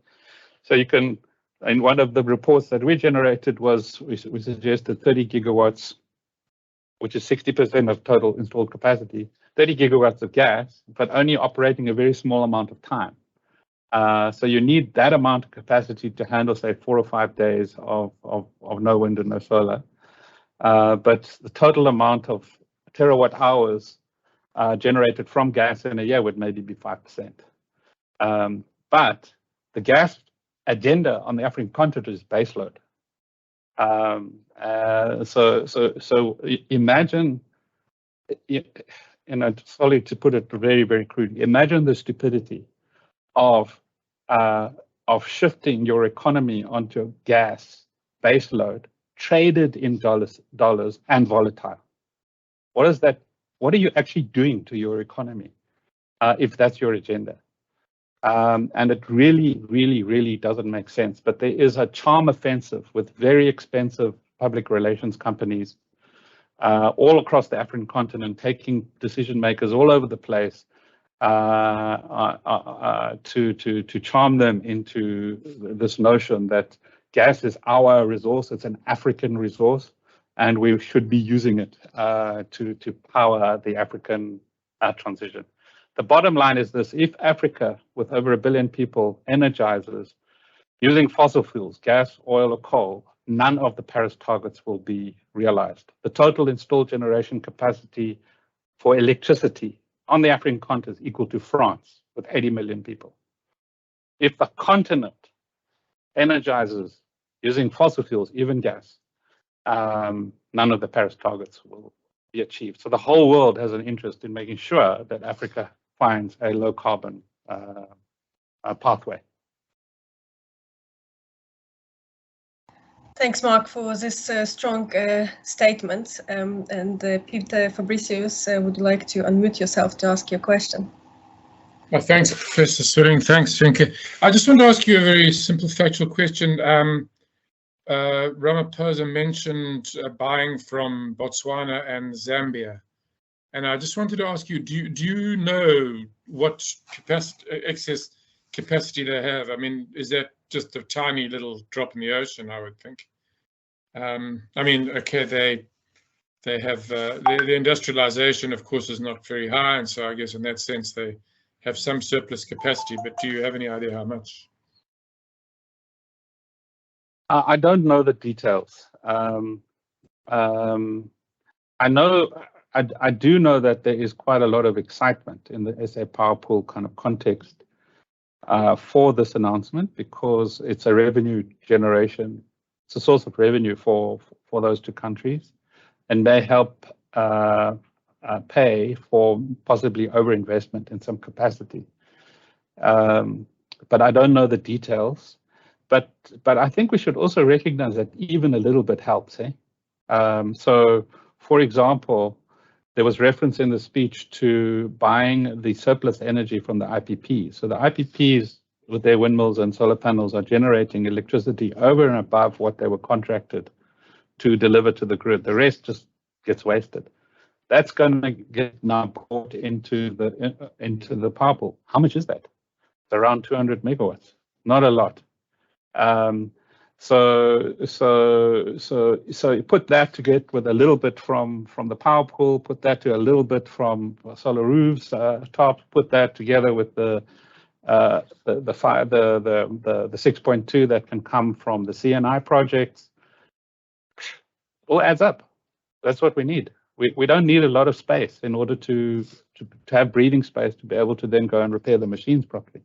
[SPEAKER 5] So you can, in one of the reports that we generated we suggested 30 gigawatts, which is 60% of total installed capacity, 30 gigawatts of gas, but only operating a very small amount of time. So you need that amount of capacity to handle, say, 4 or 5 days of no wind and no solar. But the total amount of terawatt hours generated from gas in a year would maybe be 5%. But the gas agenda on the African continent is baseload. So imagine, sorry to put it very, very crudely, imagine the stupidity of shifting your economy onto gas baseload traded in dollars and volatile. What is that? What are you actually doing to your economy if that's your agenda? And it really, really, really doesn't make sense. But there is a charm offensive with very expensive public relations companies all across the African continent, taking decision makers all over the place to charm them into this notion that gas is our resource, it's an African resource, and we should be using it to power the African transition. The bottom line is this: if Africa, with over 1 billion people, energizes using fossil fuels, gas, oil, or coal, none of the Paris targets will be realized. The total installed generation capacity for electricity on the African continent is equal to France with 80 million people. If the continent energizes using fossil fuels, even gas, none of the Paris targets will be achieved. So the whole world has an interest in making sure that Africa finds a low carbon pathway.
[SPEAKER 3] Thanks, Mark, for this strong statement. And Peter Fabricius, would you like to unmute yourself to ask your question?
[SPEAKER 6] Well, thanks, Professor Swilling. Thanks, Vinke. I just want to ask you a very simple factual question. Ramaphosa mentioned buying from Botswana and Zambia. And I just wanted to ask you, do you know what excess capacity they have? I mean, is that just a tiny little drop in the ocean, I would think? I mean, okay, they have the industrialization, of course, is not very high, and so I guess in that sense they have some surplus capacity, but do you have any idea how much?
[SPEAKER 5] I don't know the details. I do know that there is quite a lot of excitement in the SA Power Pool kind of context for this announcement, because it's a revenue generation, it's a source of revenue for those two countries, and they help pay for possibly overinvestment in some capacity. But I don't know the details. But I think we should also recognize that even a little bit helps. So, for example, there was reference in the speech to buying the surplus energy from the IPPs. So the IPPs, with their windmills and solar panels, are generating electricity over and above what they were contracted to deliver to the grid. The rest just gets wasted. That's going to get now brought into the power pool. How much is that? It's around 200 megawatts. Not a lot. So you put that together with a little bit from the power pool, put that to a little bit from solar roofs top, put that together with the 6.2 that can come from the CNI projects. All adds up. That's what we need. We don't need a lot of space in order to have breathing space to be able to then go and repair the machines properly.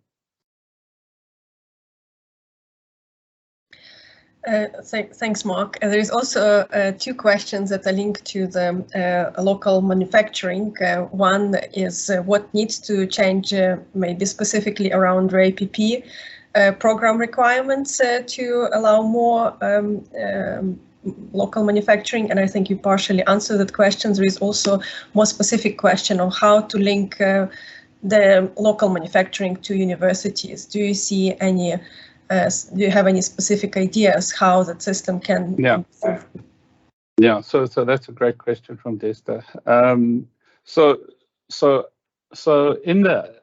[SPEAKER 3] Thanks, Mark. There is also two questions that are linked to the local manufacturing. One is what needs to change, maybe specifically around the APP program requirements to allow more local manufacturing, and I think you partially answered that question. There is also more specific question on how to link the local manufacturing to universities. Do you see any? Do you have any specific ideas how that system can improve?
[SPEAKER 5] Yeah. So that's a great question from Desta. So in the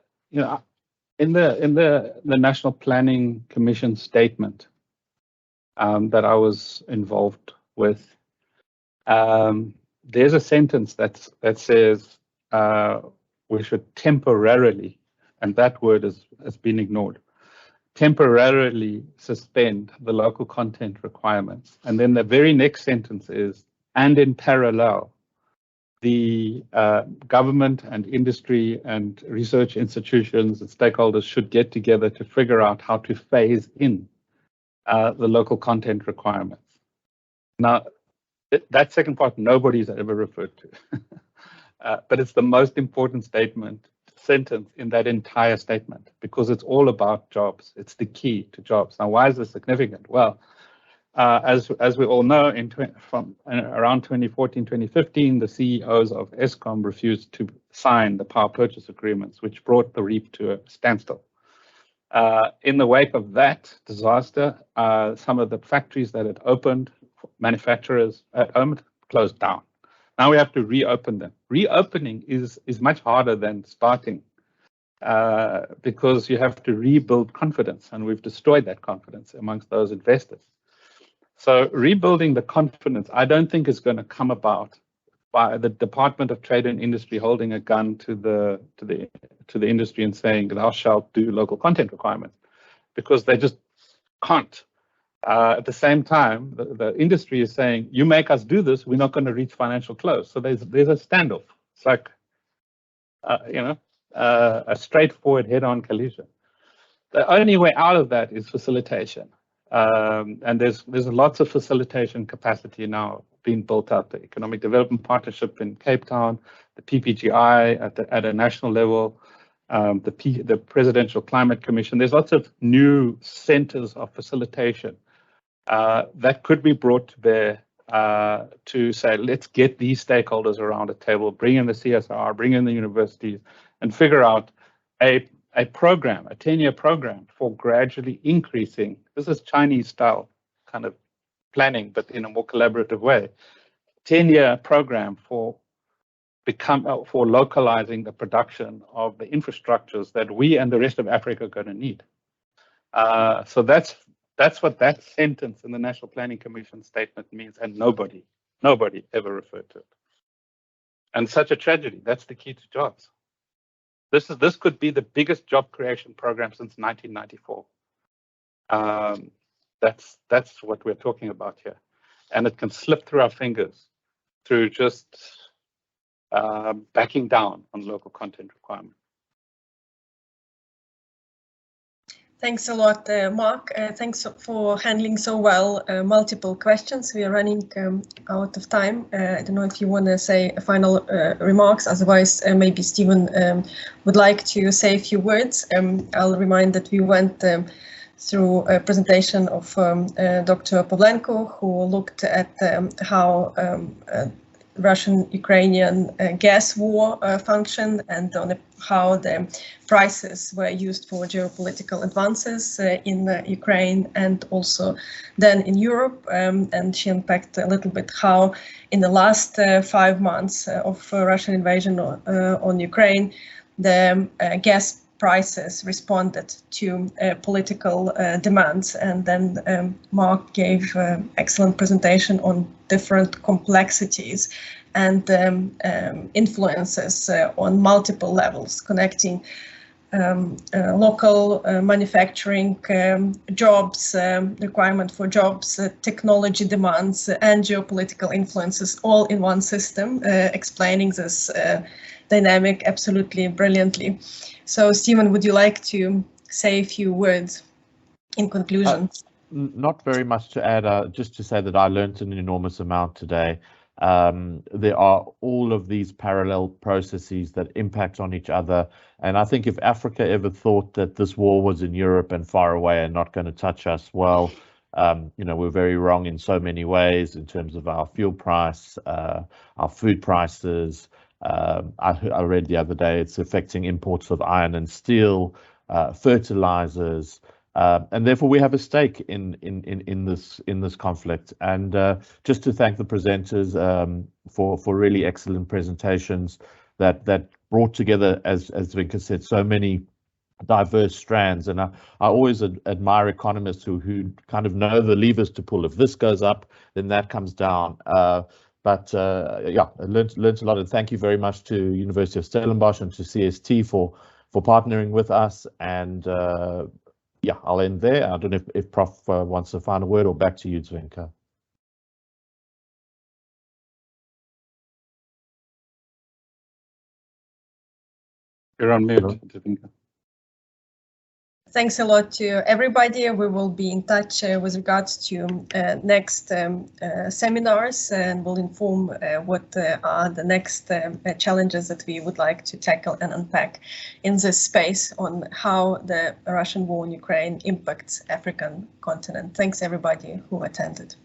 [SPEAKER 5] National Planning Commission statement that I was involved with, there's a sentence that says we should temporarily, and that word has been ignored, temporarily suspend the local content requirements. And then the very next sentence is, and in parallel, the government and industry and research institutions and stakeholders should get together to figure out how to phase in the local content requirements. Now, that second part, nobody's ever referred to, but it's the most important sentence in that entire statement, because it's all about jobs. It's the key to jobs. Now, why is this significant? Well, as we all know, from around 2014, 2015, the CEOs of Eskom refused to sign the power purchase agreements, which brought the REAP to a standstill. In the wake of that disaster, some of the factories that had opened, manufacturers at home, closed down. Now we have to reopen them. Reopening is much harder than starting because you have to rebuild confidence, and we've destroyed that confidence amongst those investors. So rebuilding the confidence, I don't think is going to come about by the Department of Trade and Industry holding a gun to the industry and saying thou shalt do local content requirements, because they just can't At the same time, the industry is saying, you make us do this, we're not going to reach financial close. So there's a standoff. It's like, a straightforward head-on collision. The only way out of that is facilitation. And there's lots of facilitation capacity now being built out. The Economic Development Partnership in Cape Town, the PPGI at a national level, the Presidential Climate Commission. There's lots of new centers of facilitation that could be brought to bear to say, let's get these stakeholders around a table, bring in the CSR, bring in the universities, and figure out a program, a 10-year program for gradually increasing. This is Chinese style kind of planning, but in a more collaborative way. 10-year program for localizing the production of the infrastructures that we and the rest of Africa are going to need. So that's what that sentence in the National Planning Commission statement means, and nobody ever referred to it. And such a tragedy. That's the key to jobs. This could be the biggest job creation program since 1994. That's what we're talking about here, and it can slip through our fingers through just backing down on local content requirements.
[SPEAKER 3] Thanks a lot, Mark. Thanks for handling so well multiple questions. We are running out of time. I don't know if you want to say final remarks. Otherwise, maybe Stephen would like to say a few words. I'll remind that we went through a presentation of Dr. Pavlenko, who looked at how Russian-Ukrainian gas war functioned, and on how the prices were used for geopolitical advances in Ukraine and also then in Europe. And she unpacked a little bit how in the last 5 months of Russian invasion on Ukraine, the gas prices responded to political demands. And then Mark gave excellent presentation on different complexities and influences on multiple levels, connecting local manufacturing jobs, requirement for jobs, technology demands, and geopolitical influences all in one system, explaining this dynamic absolutely brilliantly. So, Stephen, would you like to say a few words in conclusion?
[SPEAKER 2] Not very much to add, just to say that I learned an enormous amount today. There are all of these parallel processes that impact on each other. And I think if Africa ever thought that this war was in Europe and far away and not going to touch us, well, we're very wrong in so many ways in terms of our fuel price, our food prices. I read the other day it's affecting imports of iron and steel, fertilizers, and therefore we have a stake in this conflict. And just to thank the presenters for really excellent presentations that brought together, as Vinka said, so many diverse strands. And I always admire economists who kind of know the levers to pull. If this goes up, then that comes down. But yeah, I learned a lot, and thank you very much to University of Stellenbosch and to CST for partnering with us. And yeah, I'll end there. I don't know if Prof wants a final word, or back to you, Zvenka.
[SPEAKER 5] You're on mute, Zvenka.
[SPEAKER 3] Thanks a lot to everybody. We will be in touch with regards to next seminars, and we'll inform what are the next challenges that we would like to tackle and unpack in this space on how the Russian war in Ukraine impacts African continent. Thanks everybody who attended.